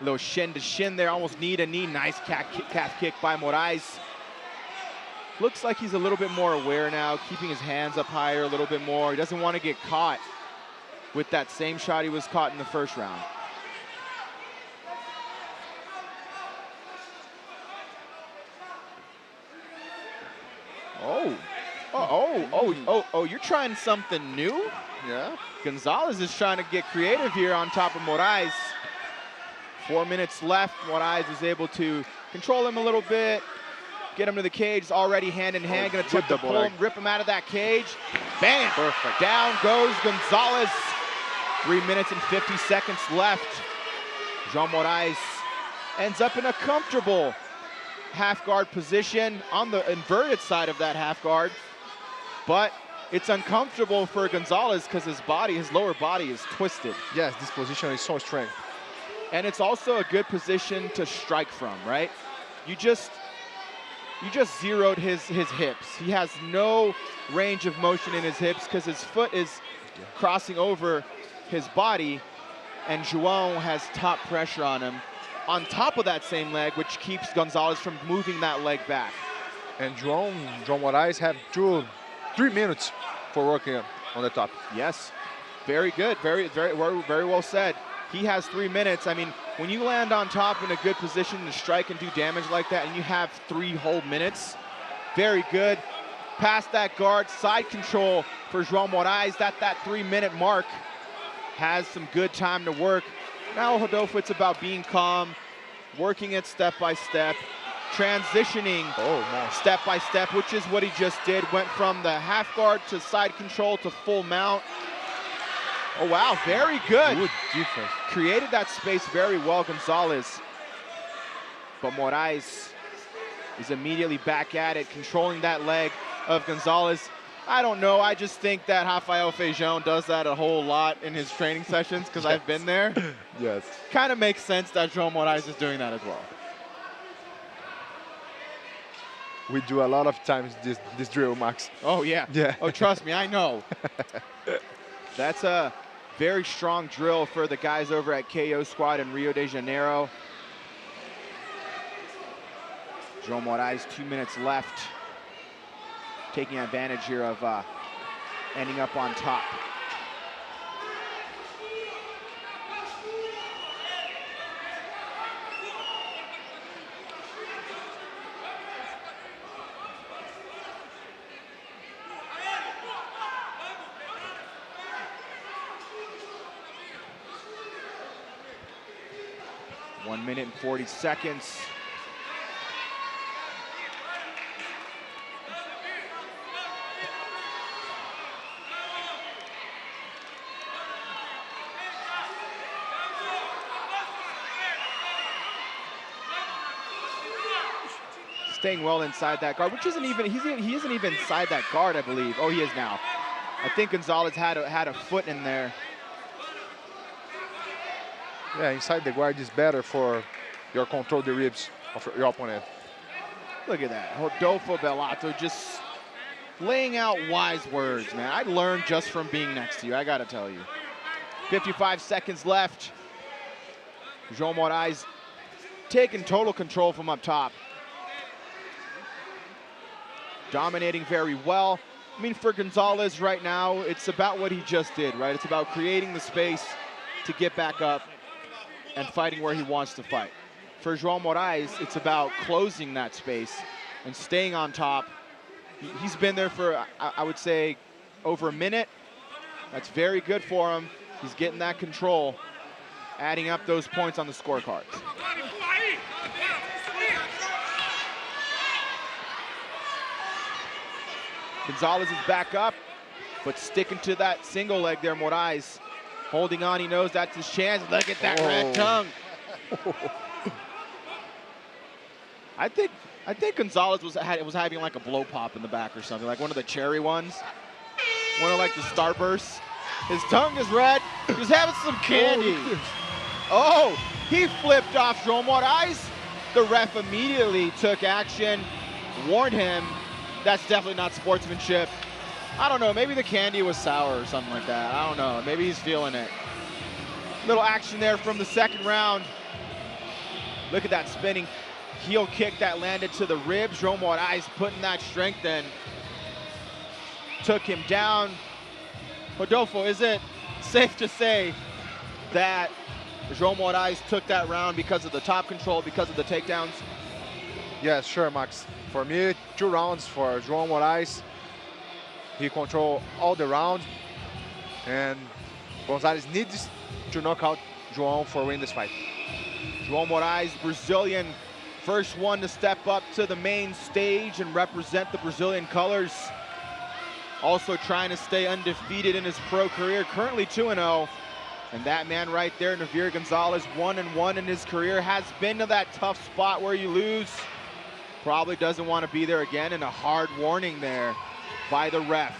A little shin to shin there, almost knee to knee. Nice calf kick by Moraes. Looks like he's a little bit more aware now, keeping his hands up higher a little bit more. He doesn't want to get caught with that same shot he was caught in the first round. Oh, you're trying something new? Yeah. Gonzalez is trying to get creative here on top of Moraes. 4 minutes left. Moraes was able to control him a little bit, get him to the cage, already hand in hand, gonna attempt to pull him, rip him out of that cage. Bam! Perfect. Down goes Gonzalez. 3 minutes and 50 seconds left. João Moraes ends up in a comfortable half guard position on the inverted side of that half guard. But it's uncomfortable for Gonzalez because his lower body is twisted. Yes, this position is so strong. And it's also a good position to strike from, right? You just zeroed his hips. He has no range of motion in his hips because his foot is crossing over his body, and João has top pressure on him on top of that same leg, which keeps Gonzalez from moving that leg back. And João Moraes have 3 minutes for working on the top. Yes, very good, very well said. He has 3 minutes. I mean, when you land on top in a good position to strike and do damage like that, and you have 3 whole minutes, very good. Past that guard, side control for João Moraes. That 3 minute mark has some good time to work. Now, Rodolfo, it's about being calm, working it step by step, transitioning step by step, which is what he just did. Went from the half guard to side control to full mount. Oh, wow, very good. Good defense. Created that space very well, Gonzalez. But Moraes is immediately back at it, controlling that leg of Gonzalez. I don't know, I just think that Rafael Feijão does that a whole lot in his training sessions because I've been there. Yes. Kind of makes sense that João Moraes is doing that as well. We do a lot of times this drill, Max. Oh, yeah. Yeah. Oh, trust me, I know. That's a very strong drill for the guys over at KO Squad in Rio de Janeiro. João Moraes, 2 minutes left. Taking advantage here of ending up on top. One minute and 40 seconds. Staying well inside that guard, which isn't even, he isn't even inside that guard, I believe. Oh, he is now. I think Gonzalez had a foot in there. Yeah, inside the guard is better for your control the ribs of your opponent. Look at that. Rodolfo Bellato just laying out wise words, man. I learned just from being next to you, I gotta tell you. 55 seconds left. João Moraes taking total control from up top. Dominating very well. I mean, for Gonzalez right now, it's about what he just did, right? It's about creating the space to get back up and fighting where he wants to fight. For João Moraes, it's about closing that space and staying on top. He's been there for, I would say, over a minute. That's very good for him. He's getting that control, adding up those points on the scorecards. Gonzalez is back up, but sticking to that single leg there, Moraes. Holding on, he knows that's his chance. Look at that red tongue. I think Gonzalez was having like a blow pop in the back or something, like one of the cherry ones. One of like the Starbursts. His tongue is red. He's having some candy. Oh, he flipped off João Moraes. The ref immediately took action, warned him. That's definitely not sportsmanship. I don't know, maybe the candy was sour or something like that. I don't know, maybe he's feeling it. Little action there from the second round. Look at that spinning heel kick that landed to the ribs. João Moraes putting that strength in. Took him down. Rodolfo, is it safe to say that João Moraes took that round because of the top control, because of the takedowns? Yeah, sure, Max. For me, 2 rounds for João Moraes. He controlled all the rounds, and Gonzalez needs to knock out João for winning this fight. João Moraes, Brazilian, first one to step up to the main stage and represent the Brazilian colors. Also trying to stay undefeated in his pro career, currently 2-0. And that man right there, Navir Gonzalez, 1-1 in his career, has been to that tough spot where you lose. Probably doesn't want to be there again, and a hard warning there by the ref.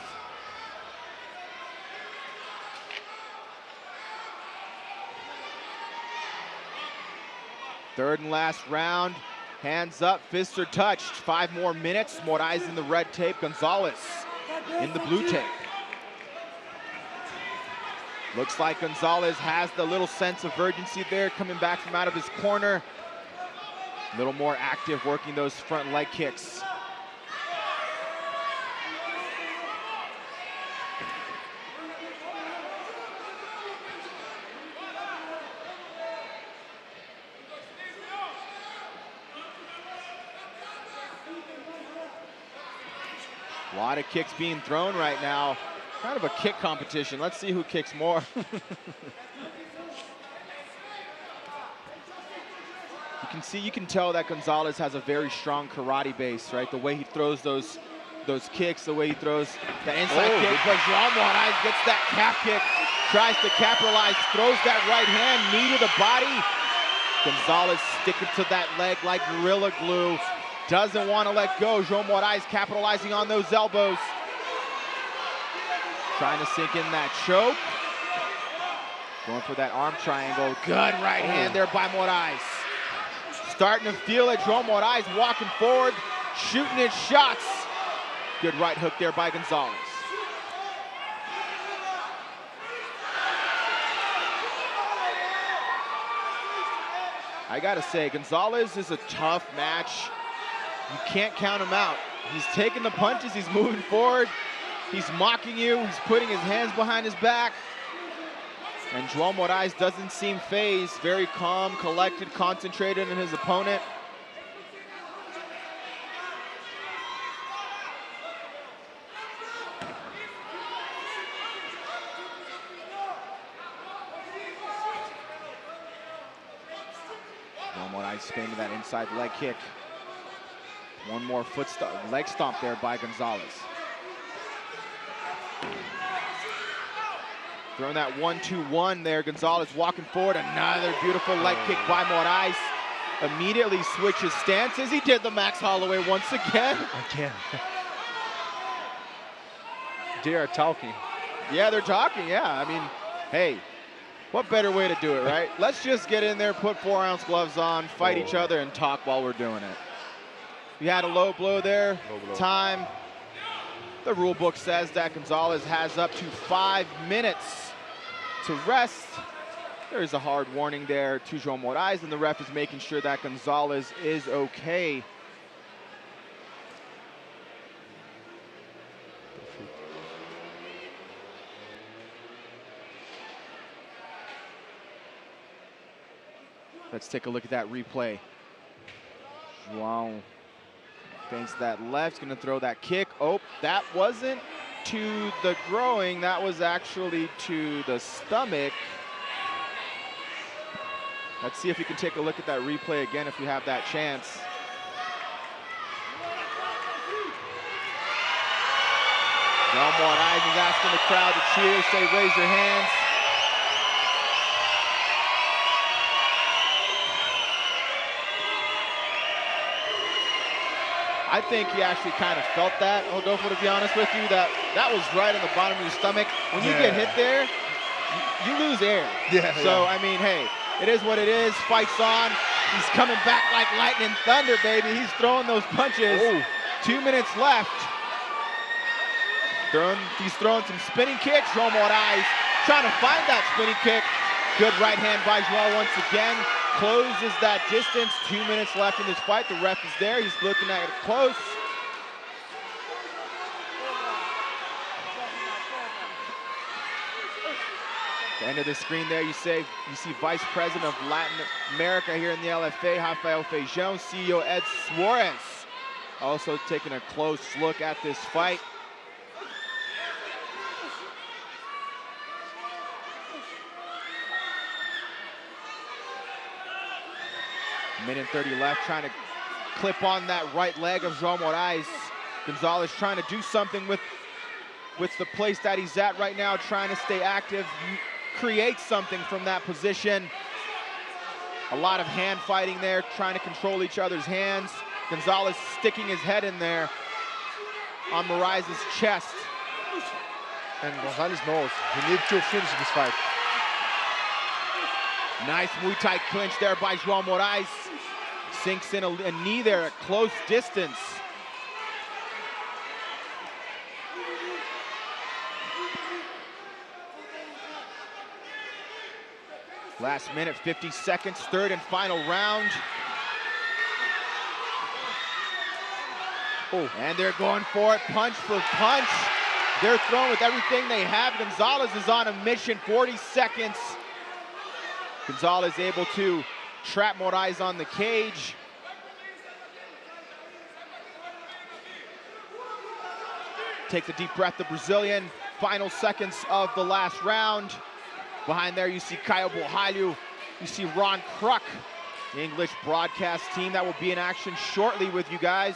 Third and last round, hands up, fists are touched. 5 more minutes, Moraes in the red tape, Gonzalez in the blue tape. Looks like Gonzalez has the little sense of urgency there, coming back from out of his corner. A little more active, working those front leg kicks. A lot of kicks being thrown right now. Kind of a kick competition. Let's see who kicks more. You can tell that Gonzalez has a very strong karate base, right? The way he throws those kicks, the way he throws that inside kick. But João Moraes gets that calf kick, tries to capitalize, throws that right hand, knee to the body. Gonzalez sticking to that leg like Gorilla Glue. Doesn't want to let go. João Moraes capitalizing on those elbows. Trying to sink in that choke. Going for that arm triangle. Good right hand there by Moraes. Starting to feel it. João Moraes walking forward, shooting his shots. Good right hook there by Gonzalez. I gotta say, Gonzalez is a tough match. You can't count him out. He's taking the punches, he's moving forward, he's mocking you, he's putting his hands behind his back. And João Moraes doesn't seem fazed, very calm, collected, concentrated on his opponent. João Moraes spinning that inside leg kick. One more leg stomp there by Gonzalez. Throwing that 1-2-1 there. Gonzalez walking forward. Another beautiful leg kick by Moraes. immediately switches stances. He did the Max Holloway once again. Again. They are talking. Yeah, they're talking, yeah. I mean, hey, what better way to do it, right? Let's just get in there, put 4-ounce gloves on, fight each other, and talk while we're doing it. We had a low blow there. Low blow. Time. The rule book says that Gonzalez has up to 5 minutes to rest. There is a hard warning there to João Moraes, and the ref is making sure that Gonzalez is okay. Let's take a look at that replay. João feints that left, gonna throw that kick. Oh, that wasn't to the groin, that was actually to the stomach. Let's see if we can take a look at that replay again if we have that chance. João Moraes is asking the crowd to cheer, say raise your hands. I think he actually kind of felt that, Rodolfo, to be honest with you, that was right on the bottom of your stomach. When you get hit there, you lose air. So, I mean, hey, it is what it is. Fight's on. He's coming back like lightning thunder, baby. He's throwing those punches. 2 minutes left. He's throwing some spinning kicks. João Moraes trying to find that spinning kick. Good right hand by João once again. Closes that distance. 2 minutes left in this fight. The ref is there. He's looking at it close. The end of the screen there, you see Vice President of Latin America here in the LFA, Rafael Feijão, CEO Ed Suarez, also taking a close look at this fight. Minute 30 left, trying to clip on that right leg of João Moraes. Gonzalez trying to do something with the place that he's at right now, trying to stay active, create something from that position. A lot of hand fighting there, trying to control each other's hands. Gonzalez sticking his head in there on Moraes' chest. And Gonzalez knows he needs to finish this fight. Nice Muay Thai clinch there by João Moraes. Sinks in a knee there at close distance. Last minute, 50 seconds, third and final round. And they're going for it, punch for punch. They're throwing with everything they have. Gonzalez is on a mission, 40 seconds. Gonzalez able to trap Moraes on the cage. Takes a deep breath, the Brazilian. Final seconds of the last round. Behind there, you see Caio Borralho. You see Ron Kruk, the English broadcast team that will be in action shortly with you guys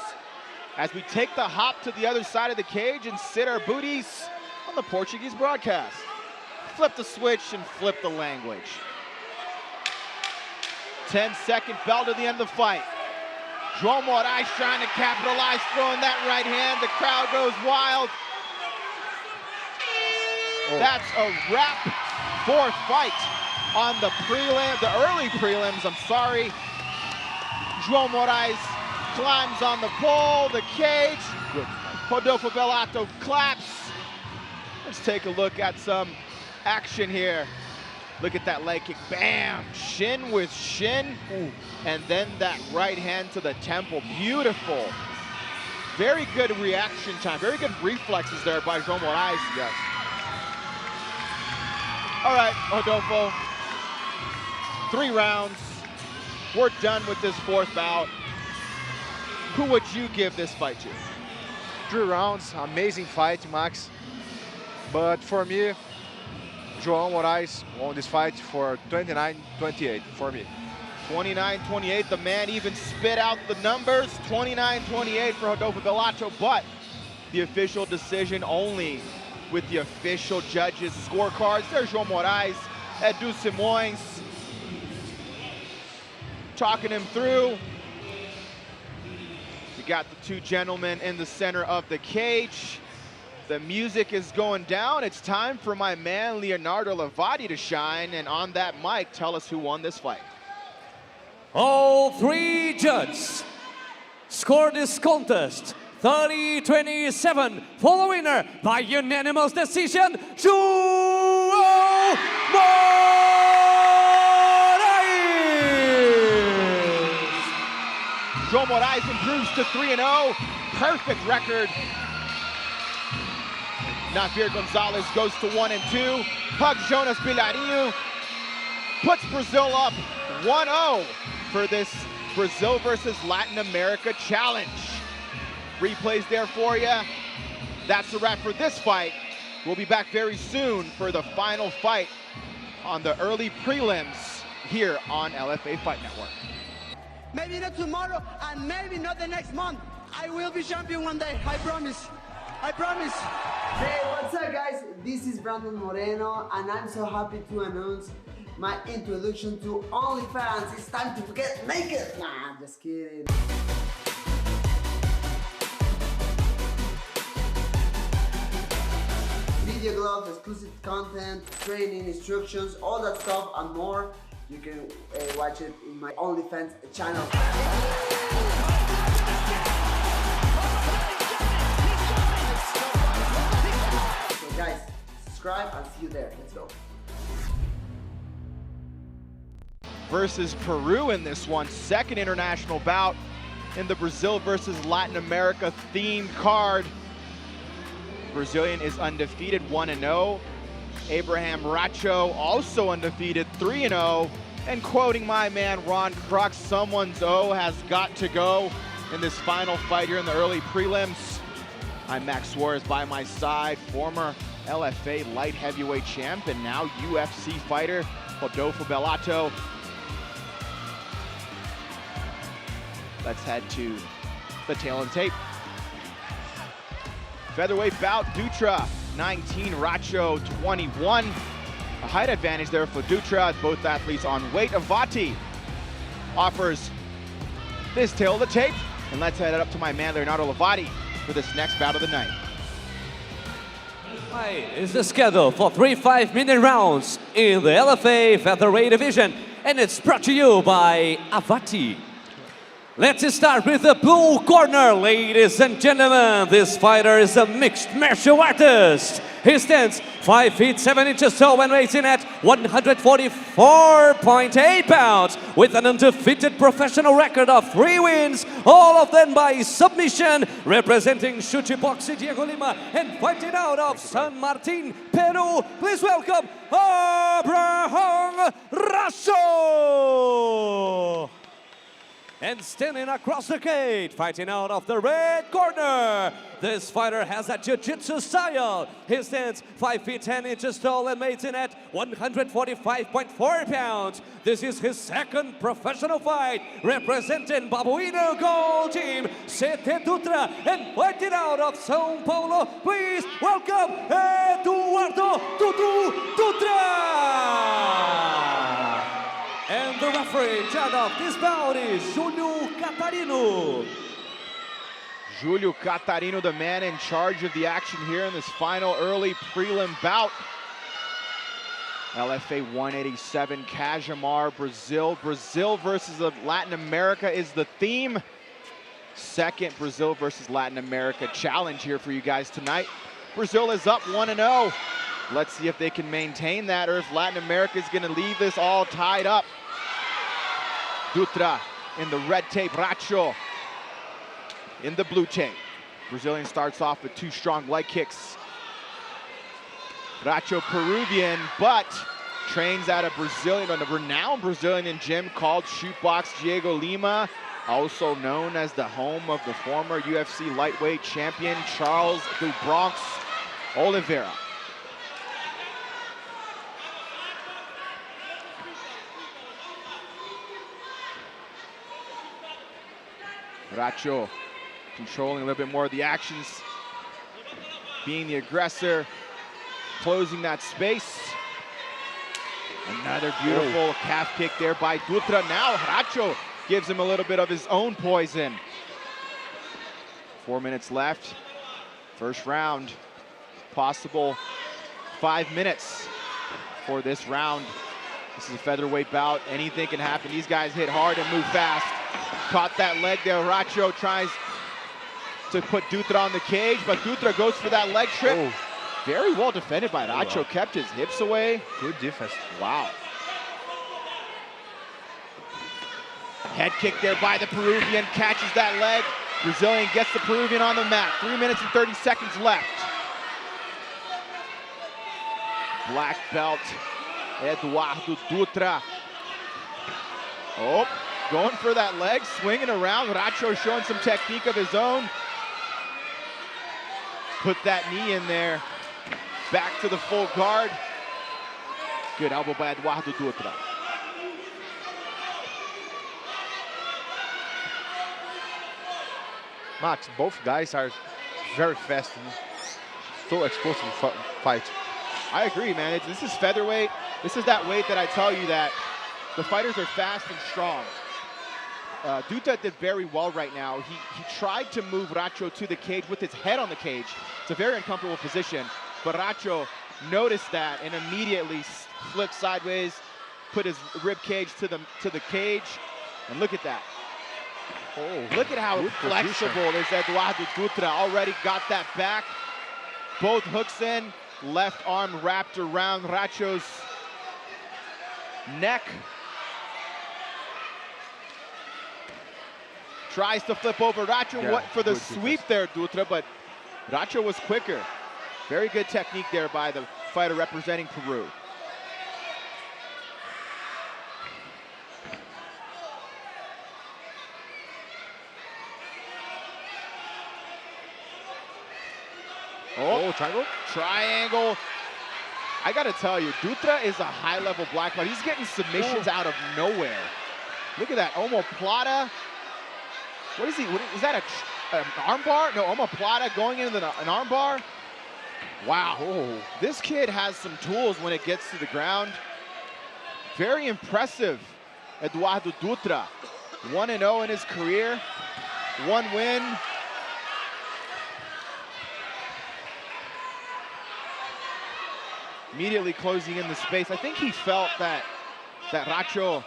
as we take the hop to the other side of the cage and sit our booties on the Portuguese broadcast. Flip the switch and flip the language. 10-second bell to the end of the fight. João Moraes trying to capitalize, throwing that right hand. The crowd goes wild. That's a wrap. Fourth fight on the early prelims, I'm sorry. João Moraes climbs on the pole, the cage. Rodolfo Bellato claps. Let's take a look at some action here. Look at that leg kick, bam, shin with shin. And then that right hand to the temple, beautiful. Very good reaction time, very good reflexes there by João Moraes. Yes. All right, Rodolfo, 3 rounds. We're done with this fourth bout. Who would you give this fight to? 3 rounds, amazing fight, Max. But for me, João Moraes won this fight for 29-28 for me. 29-28, the man even spit out the numbers. 29-28 for Rodolfo Bellato, but the official decision only with the official judges' scorecards. There's João Moraes, Edu Simões. talking him through. We got the two gentlemen in the center of the cage. The music is going down. It's time for my man Leonardo Levati to shine, and on that mic, tell us who won this fight. All three judges scored this contest 30-27 for the winner by unanimous decision, João Moraes. João Moraes improves to 3-0. Perfect record. Navir Gonzalez goes to 1-2. Hugs Jonas Bilharinho. Puts Brazil up 1-0 for this Brazil versus Latin America challenge. Replays there for you. That's a wrap for this fight. We'll be back very soon for the final fight on the early prelims here on LFA Fight Network. Maybe not tomorrow and maybe not the next month. I will be champion one day, I promise. I promise. Hey, what's up guys? This is Brandon Moreno and I'm so happy to announce my introduction to OnlyFans. It's time to get naked. Nah, I'm just kidding. Video gloves, exclusive content, training, instructions, all that stuff and more. You can watch it in my OnlyFans channel. So guys, subscribe and see you there. Let's go. Versus Peru in this one, second international bout in the Brazil versus Latin America themed card. Brazilian is undefeated, 1-0. Abraham Racho also undefeated, 3-0. And quoting my man Ron Crux, someone's O has got to go in this final fight here in the early prelims. I'm Max Suarez by my side, former LFA light heavyweight champ and now UFC fighter, Rodolfo Bellato. Let's head to the tail and tape. Featherweight bout, Dutra, 19, Racho, 21. A height advantage there for Dutra, both athletes on weight. Avati offers this tail of the tape. And let's head up to my man, Leonardo Levati, for this next bout of the night. Fight is the schedule for 3 5-minute rounds in the LFA Featherweight division. And it's brought to you by Avati. Let's start with the blue corner, ladies and gentlemen. This fighter is a mixed martial artist. He stands 5 feet 7 inches tall and weighs in at 144.8 pounds with an undefeated professional record of 3 wins, all of them by submission, representing Chute Boxe Diego Lima and fighting out of San Martin, Peru. Please welcome Abraham Racho. And standing across the cage, fighting out of the red corner, this fighter has a jiu-jitsu style. He stands 5 feet 10 inches tall and weighs in at 145.4 pounds. This is his second professional fight, representing Babuino Gold Team, Sete Dutra, and fighting out of São Paulo. Please welcome Eduardo Dutra. And the referee in charge of this bout is Julio Catarino. Julio Catarino, the man in charge of the action here in this final early prelim bout. LFA 187, Cajamar, Brazil. Brazil versus Latin America is the theme. Second Brazil versus Latin America challenge here for you guys tonight. Brazil is up 1-0. Let's see if they can maintain that or if Latin America is going to leave this all tied up. Dutra in the red tape, Racho in the blue tape. Brazilian starts off with 2 strong leg kicks. Racho Peruvian, but trains at a renowned Brazilian gym called Chute Boxe Diego Lima, also known as the home of the former UFC lightweight champion Charles "The Bronx" Oliveira. Racho controlling a little bit more of the actions, being the aggressor, closing that space. Another beautiful calf kick there by Dutra. Now Racho gives him a little bit of his own poison. 4 minutes left. First round. Possible 5 minutes for this round. This is a featherweight bout. Anything can happen. These guys hit hard and move fast. Caught that leg there. Racho tries to put Dutra on the cage, but Dutra goes for that leg trip. Oh. Very well defended by Racho. Wow. Kept his hips away. Good defense. Wow. Head kick there by the Peruvian. Catches that leg. Brazilian gets the Peruvian on the mat. 3 minutes and 30 seconds left. Black belt, Eduardo Dutra. Oh, going for that leg, swinging around. Racho showing some technique of his own. Put that knee in there. Back to the full guard. Good elbow by Eduardo Dutra. Max, both guys are very fast and so explosive fight. I agree, man. This is featherweight. This is that weight that I tell you that the fighters are fast and strong. Dutra did very well right now. He tried to move Racho to the cage with his head on the cage. It's a very uncomfortable position, but Racho noticed that and immediately flipped sideways, put his rib cage to the cage, and look at that. Oh, look at how flexible is Eduardo Dutra. Already got that back. Both hooks in. Left arm wrapped around Racho's neck. Tries to flip over Racho. Went for the sweep there, Dutra, but Racho was quicker. Very good technique there by the fighter representing Peru. Oh, triangle? Triangle. I got to tell you, Dutra is a high-level black belt. He's getting submissions out of nowhere. Look at that. Omoplata. What is he? Is that an arm bar? No, omoplata going into an arm bar. Wow. Oh. This kid has some tools when it gets to the ground. Very impressive, Eduardo Dutra. 1-0 in his career. 1 win. Immediately closing in the space. I think he felt that Racho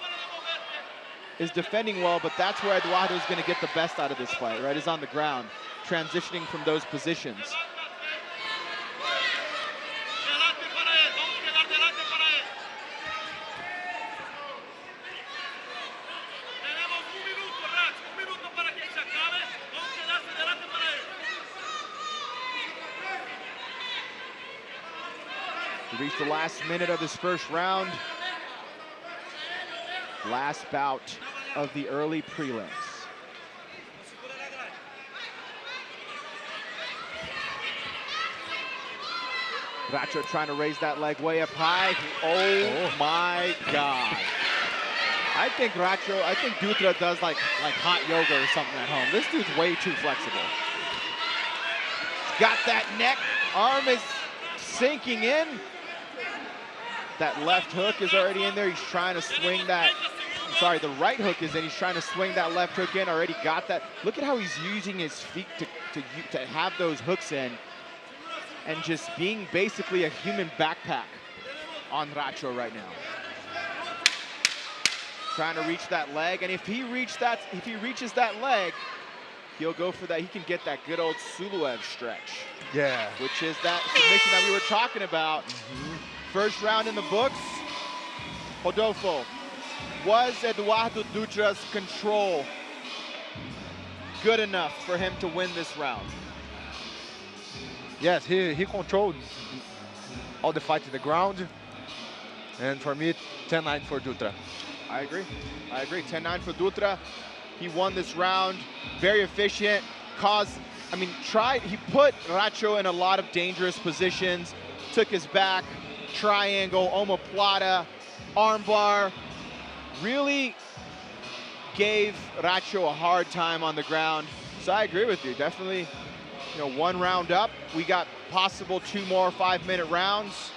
is defending well, but that's where Eduardo is going to get the best out of this fight, right? Is on the ground, transitioning from those positions. We reached the last minute of this first round. Last bout of the early prelims. Racho trying to raise that leg way up high. Oh my God. I think Dutra does like hot yoga or something at home. This dude's way too flexible. Got that neck, arm is sinking in. That left hook is already in there. He's trying to swing that. I'm sorry, the right hook is in. He's trying to swing that left hook in. Already got that. Look at how he's using his feet to have those hooks in, and just being basically a human backpack on Racho right now. Trying to reach that leg, and if he reaches that leg, he'll go for that. He can get that good old Suluev stretch. Yeah. Which is that submission that we were talking about. First round in the books. Rodolfo, was Eduardo Dutra's control good enough for him to win this round? Yes, he controlled all the fight to the ground. And for me, 10-9 for Dutra. I agree. 10-9 for Dutra. He won this round. Very efficient. He put Racho in a lot of dangerous positions. Took his back. Triangle, omoplata, armbar. Really gave Racho a hard time on the ground. So I agree with you. Definitely, 1 round up. We got possible 2 more 5-minute rounds.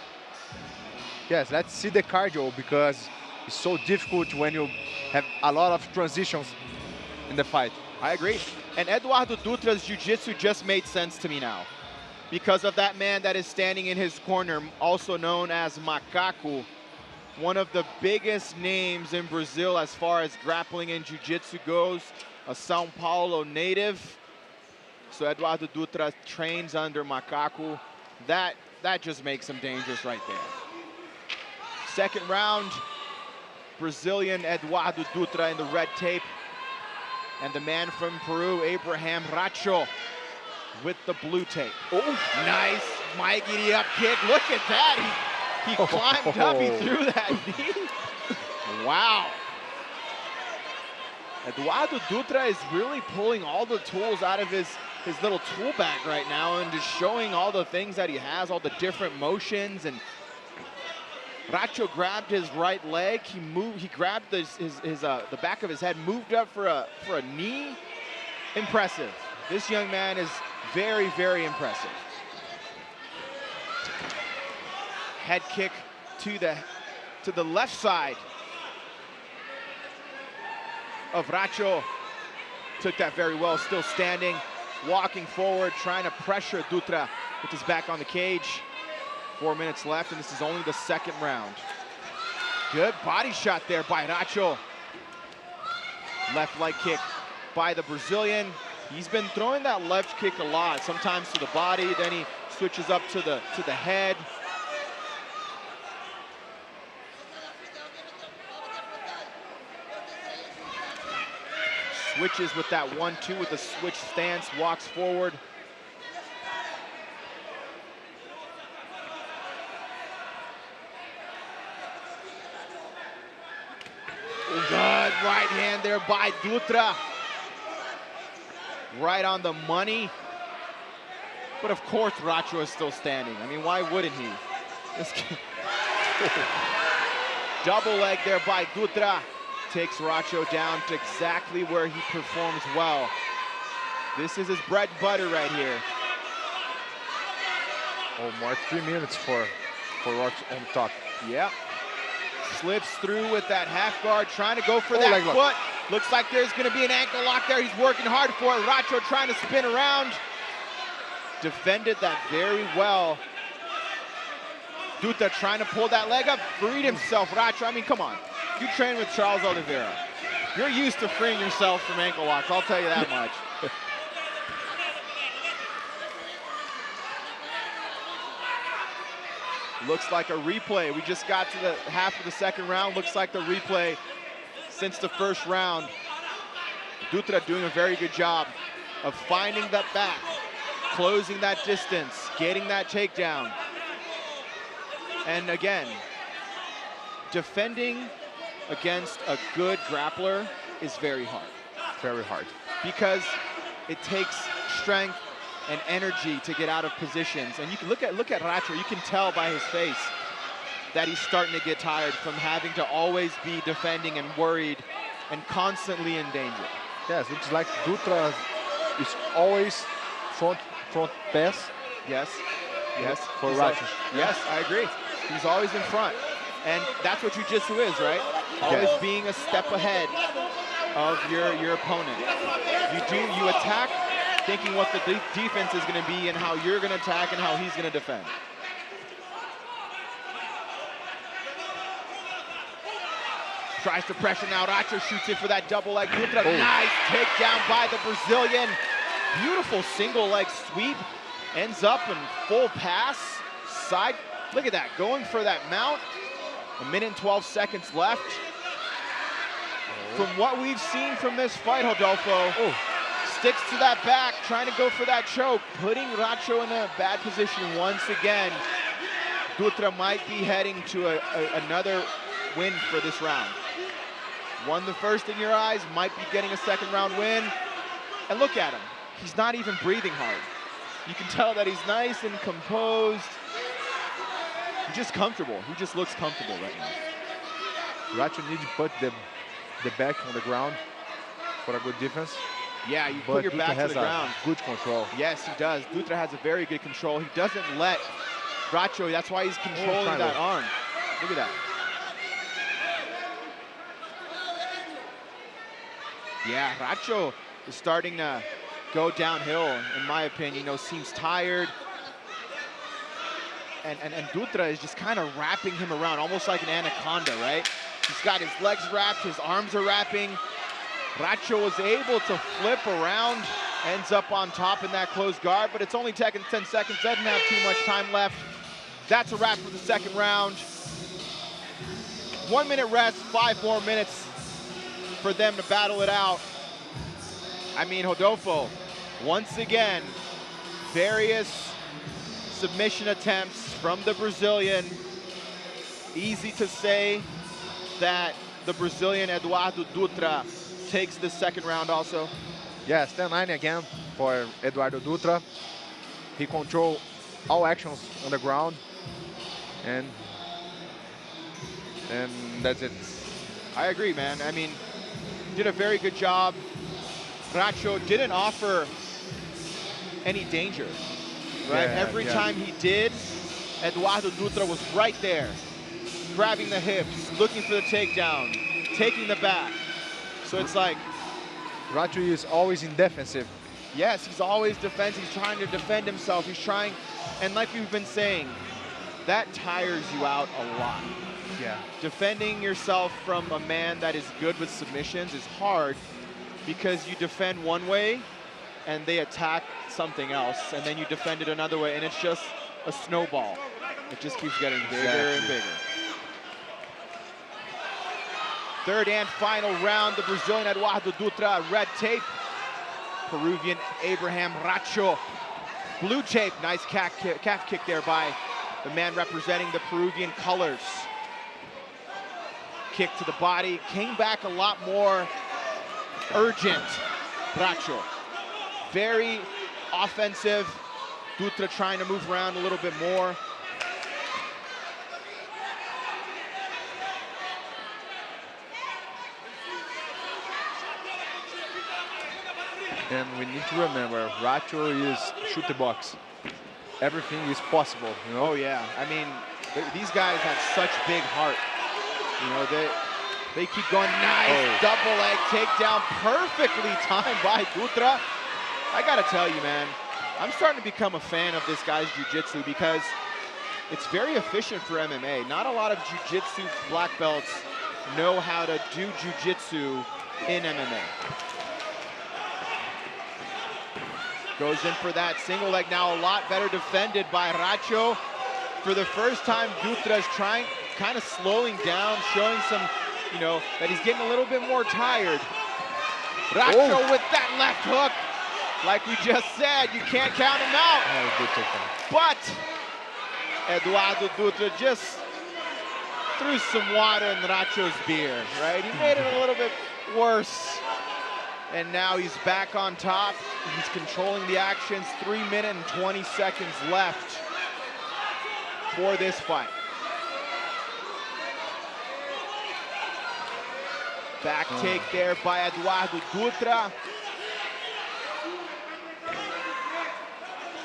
Yes, let's see the cardio, because it's so difficult when you have a lot of transitions in the fight. I agree. And Eduardo Dutra's jiu-jitsu just made sense to me now, because of that man that is standing in his corner, also known as Macaco, one of the biggest names in Brazil as far as grappling and jiu-jitsu goes, a São Paulo native. So Eduardo Dutra trains under Macaco. That just makes him dangerous right there. Second round, Brazilian Eduardo Dutra in the red tape. And the man from Peru, Abraham Racho, with the blue tape. Oh, nice mighty up kick. Look at that. He climbed up, he threw that knee. Wow. Eduardo Dutra is really pulling all the tools out of his little tool bag right now and just showing all the things that he has, all the different motions. And Racho grabbed his right leg. He grabbed the back of his head, moved up for a knee. Impressive. This young man is very, very impressive. Head kick to the left side of Racho. Took that very well, still standing, walking forward, trying to pressure Dutra with his back on the cage. 4 minutes left, and this is only the second round. Good body shot there by Racho. Left leg kick by the Brazilian. He's been throwing that left kick a lot, sometimes to the body, then he switches up to the head. Switches with that 1-2 with a switch stance, walks forward. Good right hand there by Dutra. Right on the money. But of course Racho is still standing. I mean, why wouldn't he? Double leg there by Dutra. Takes Racho down to exactly where he performs well. This is his bread and butter right here. Oh, more 3 minutes for Racho on top. Yeah. Slips through with that half guard, trying to go for that foot. Looks like there's gonna be an ankle lock there. He's working hard for it. Racho trying to spin around. Defended that very well. Dutra trying to pull that leg up, freed himself. Racho, I mean, come on. You train with Charles Oliveira. You're used to freeing yourself from ankle locks, I'll tell you that much. Looks like a replay. We just got to the half of the second round. Looks like the replay since the first round. Dutra doing a very good job of finding that back, closing that distance, getting that takedown. And again, defending against a good grappler is very hard. Very hard. Because it takes strength and energy to get out of positions. And you can look at Racho, you can tell by his face that he's starting to get tired from having to always be defending and worried and constantly in danger. Yes, it's like Dutra is always front pass. Yes, yes. For Racho. Yes, I agree. He's always in front. And that's what jiu-jitsu is, right? Always being a step ahead of your opponent. You attack thinking what the defense is going to be and how you're going to attack and how he's going to defend. Tries to pressure now. Racho shoots it for that double leg. Nice takedown by the Brazilian. Beautiful single leg sweep. Ends up in full pass. Side. Look at that. Going for that mount. 1 minute and 12 seconds left. From what we've seen from this fight, Rodolfo, sticks to that back, trying to go for that choke, putting Racho in a bad position once again. Dutra might be heading to another win for this round. Won the first in your eyes, might be getting a second round win. And look at him, he's not even breathing hard. You can tell that he's nice and composed. He's just comfortable. He just looks comfortable right now. Racho needs to put the back on the ground for a good defense. Yeah, you put your back to the ground. Good control. Yes, he does. Dutra has a very good control. He doesn't let Racho, that's why he's controlling that arm. Look at that. Yeah, Racho is starting to go downhill, in my opinion. You know, seems tired. And Dutra is just kind of wrapping him around, almost like an anaconda, right? He's got his legs wrapped, his arms are wrapping. Racho was able to flip around, ends up on top in that closed guard, but it's only taken 10 seconds, doesn't have too much time left. That's a wrap for the second round. 1 minute rest, 5 more minutes for them to battle it out. I mean, Rodolfo, once again, various submission attempts from the Brazilian. Easy to say that the Brazilian Eduardo Dutra takes the second round also. Yes, 10-9 again for Eduardo Dutra. He controlled all actions on the ground, and that's it. I agree, man. I mean, did a very good job. Racho didn't offer any danger, right? Yeah, Every time he did, Eduardo Dutra was right there, grabbing the hips, looking for the takedown, taking the back. So it's like, Racho is always in defensive. yes, he's always defensive. He's trying to defend himself. He's trying, and like we've been saying, that tires you out a lot. Yeah. Defending yourself from a man that is good with submissions is hard because you defend one way and they attack something else, and then you defend it another way, and it's just a snowball. It just keeps getting bigger and bigger. Third and final round, the Brazilian Eduardo Dutra, red tape. Peruvian Abraham Racho, blue tape. Nice calf kick there by the man representing the Peruvian colors. Kick to the body, came back a lot more urgent, Racho. Very offensive. Dutra trying to move around a little bit more. And we need to remember, Racho is shoot the box. Everything is possible, you know? Oh yeah, I mean, these guys have such big heart. You know, they keep going. Nice double leg takedown, perfectly timed by Dutra. I gotta tell you, man, I'm starting to become a fan of this guy's jiu-jitsu because it's very efficient for MMA. Not a lot of jiu-jitsu black belts know how to do jiu-jitsu in MMA. Goes in for that single leg, now a lot better defended by Racho. For the first time, Dutra's trying, kind of slowing down, showing some, you know, that he's getting a little bit more tired. Racho with that left hook. Like we just said, you can't count him out. But Eduardo Dutra just threw some water in Racho's beer, right? He made it a little bit worse. And now he's back on top. He's controlling the actions. 3 minutes and 20 seconds left for this fight. Back take there by Eduardo Dutra.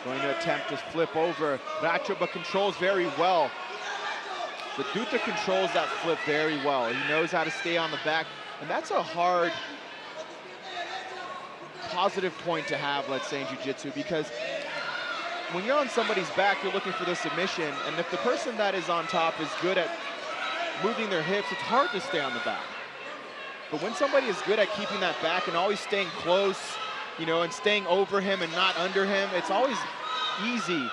Going to attempt to flip over Racho, but controls very well. But Dutra controls that flip very well. He knows how to stay on the back, and that's a hard, positive point to have, let's say, in jiu-jitsu, because when you're on somebody's back, you're looking for the submission, and if the person that is on top is good at moving their hips, it's hard to stay on the back. But when somebody is good at keeping that back and always staying close, you know, and staying over him and not under him, it's always easy.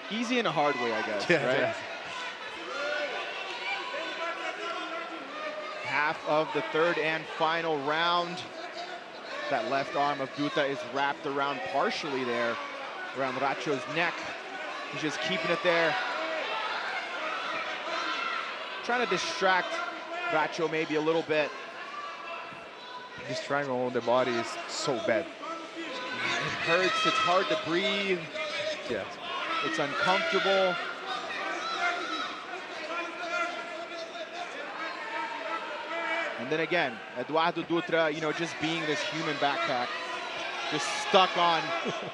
Easy in a hard way, I guess, right? Yeah. Half of the third and final round. That left arm of Dutra is wrapped around partially there, around Racho's neck. He's just keeping it there. Trying to distract Racho maybe a little bit. This triangle on the body is so bad. It hurts, it's hard to breathe. Yeah. It's uncomfortable. And then again, Eduardo Dutra, you know, just being this human backpack, just stuck on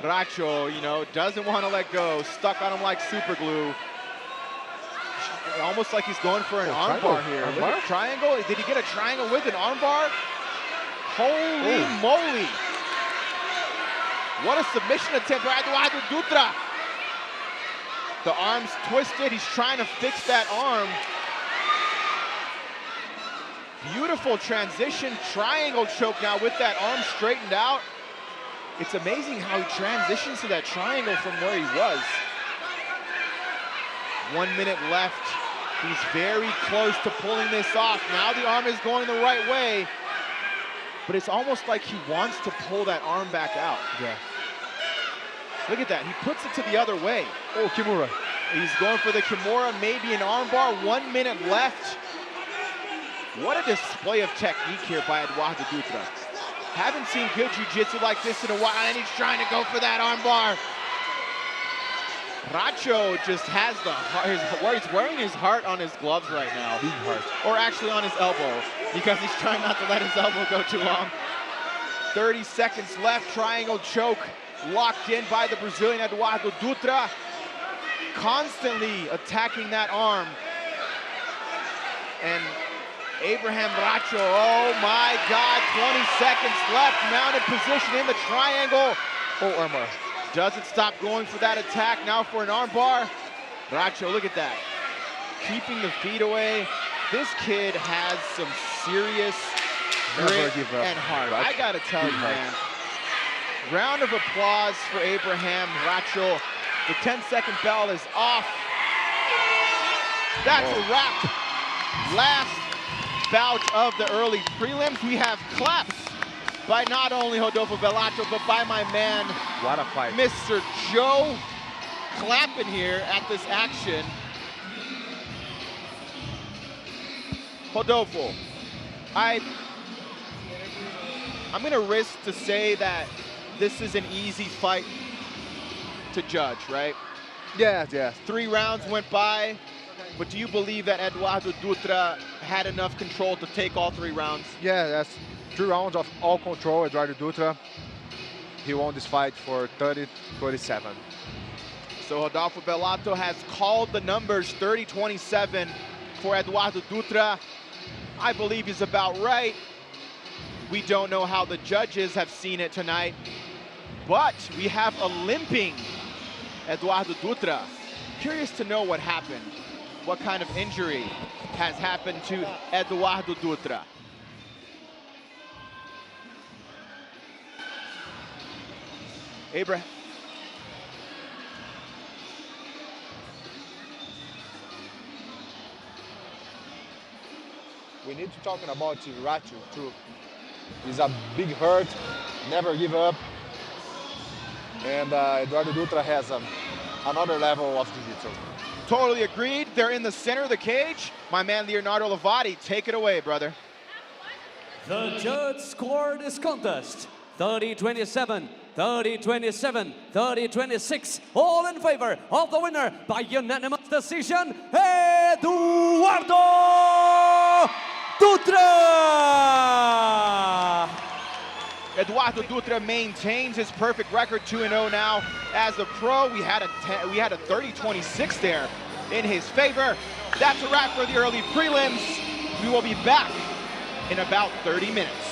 Racho, you know, doesn't want to let go, stuck on him like super glue. Almost like he's going for an armbar here. Look at triangle. Did he get a triangle with an armbar? Holy moly. What a submission attempt by Eduardo Dutra. The arm's twisted. He's trying to fix that arm. Beautiful transition. Triangle choke now with that arm straightened out. It's amazing how he transitions to that triangle from where he was. 1 minute left. He's very close to pulling this off. Now the arm is going the right way, but it's almost like he wants to pull that arm back out. Yeah. Look at that, he puts it to the other way. Oh, Kimura. He's going for the Kimura, maybe an armbar. 1 minute left. What a display of technique here by Eduardo Dutra. Haven't seen good jiu-jitsu like this in a while, and he's trying to go for that armbar. Racho just has the heart, he's wearing his heart on his gloves right now. Big heart. Or actually on his elbow, because he's trying not to let his elbow go too long. 30 seconds left, triangle choke locked in by the Brazilian Eduardo Dutra. Constantly attacking that arm. And Abraham Racho, oh my God, 20 seconds left, mounted position in the triangle. Oh, armbar. Doesn't stop going for that attack, now for an armbar. Racho, look at that. Keeping the feet away. This kid has some serious grit and heart. I gotta tell you, man. Round of applause for Abraham Racho. The 10-second bell is off. That's a wrap. Last bout of the early prelims. We have claps by not only Rodolfo Bellato, but by my man, what a fight, Mr. Joe, clapping here at this action. Rodolfo, I'm gonna risk to say that this is an easy fight to judge, right? Yes, yes. 3 rounds went by, but do you believe that Eduardo Dutra had enough control to take all 3 rounds? Yeah, that's 3 rounds of all control, Eduardo Dutra. He won this fight for 30-27. So Rodolfo Bellato has called the numbers 30-27 for Eduardo Dutra. I believe he's about right. We don't know how the judges have seen it tonight, but we have a limping Eduardo Dutra. Curious to know what happened. What kind of injury has happened to Eduardo Dutra? Abraham. We need to talk about Racho too. He's a big hurt, never give up. And Eduardo Dutra has another level of jiu-jitsu. Totally agreed. They're in the center of the cage. My man Leonardo Lavati, take it away, brother. The judge scored this contest 30-27, 30-27, 30-26, all in favor of the winner by unanimous decision, Eduardo Dutra! Eduardo Dutra maintains his perfect record, 2-0 now as a pro. We had a 30-26 there in his favor. That's a wrap for the early prelims. We will be back in about 30 minutes.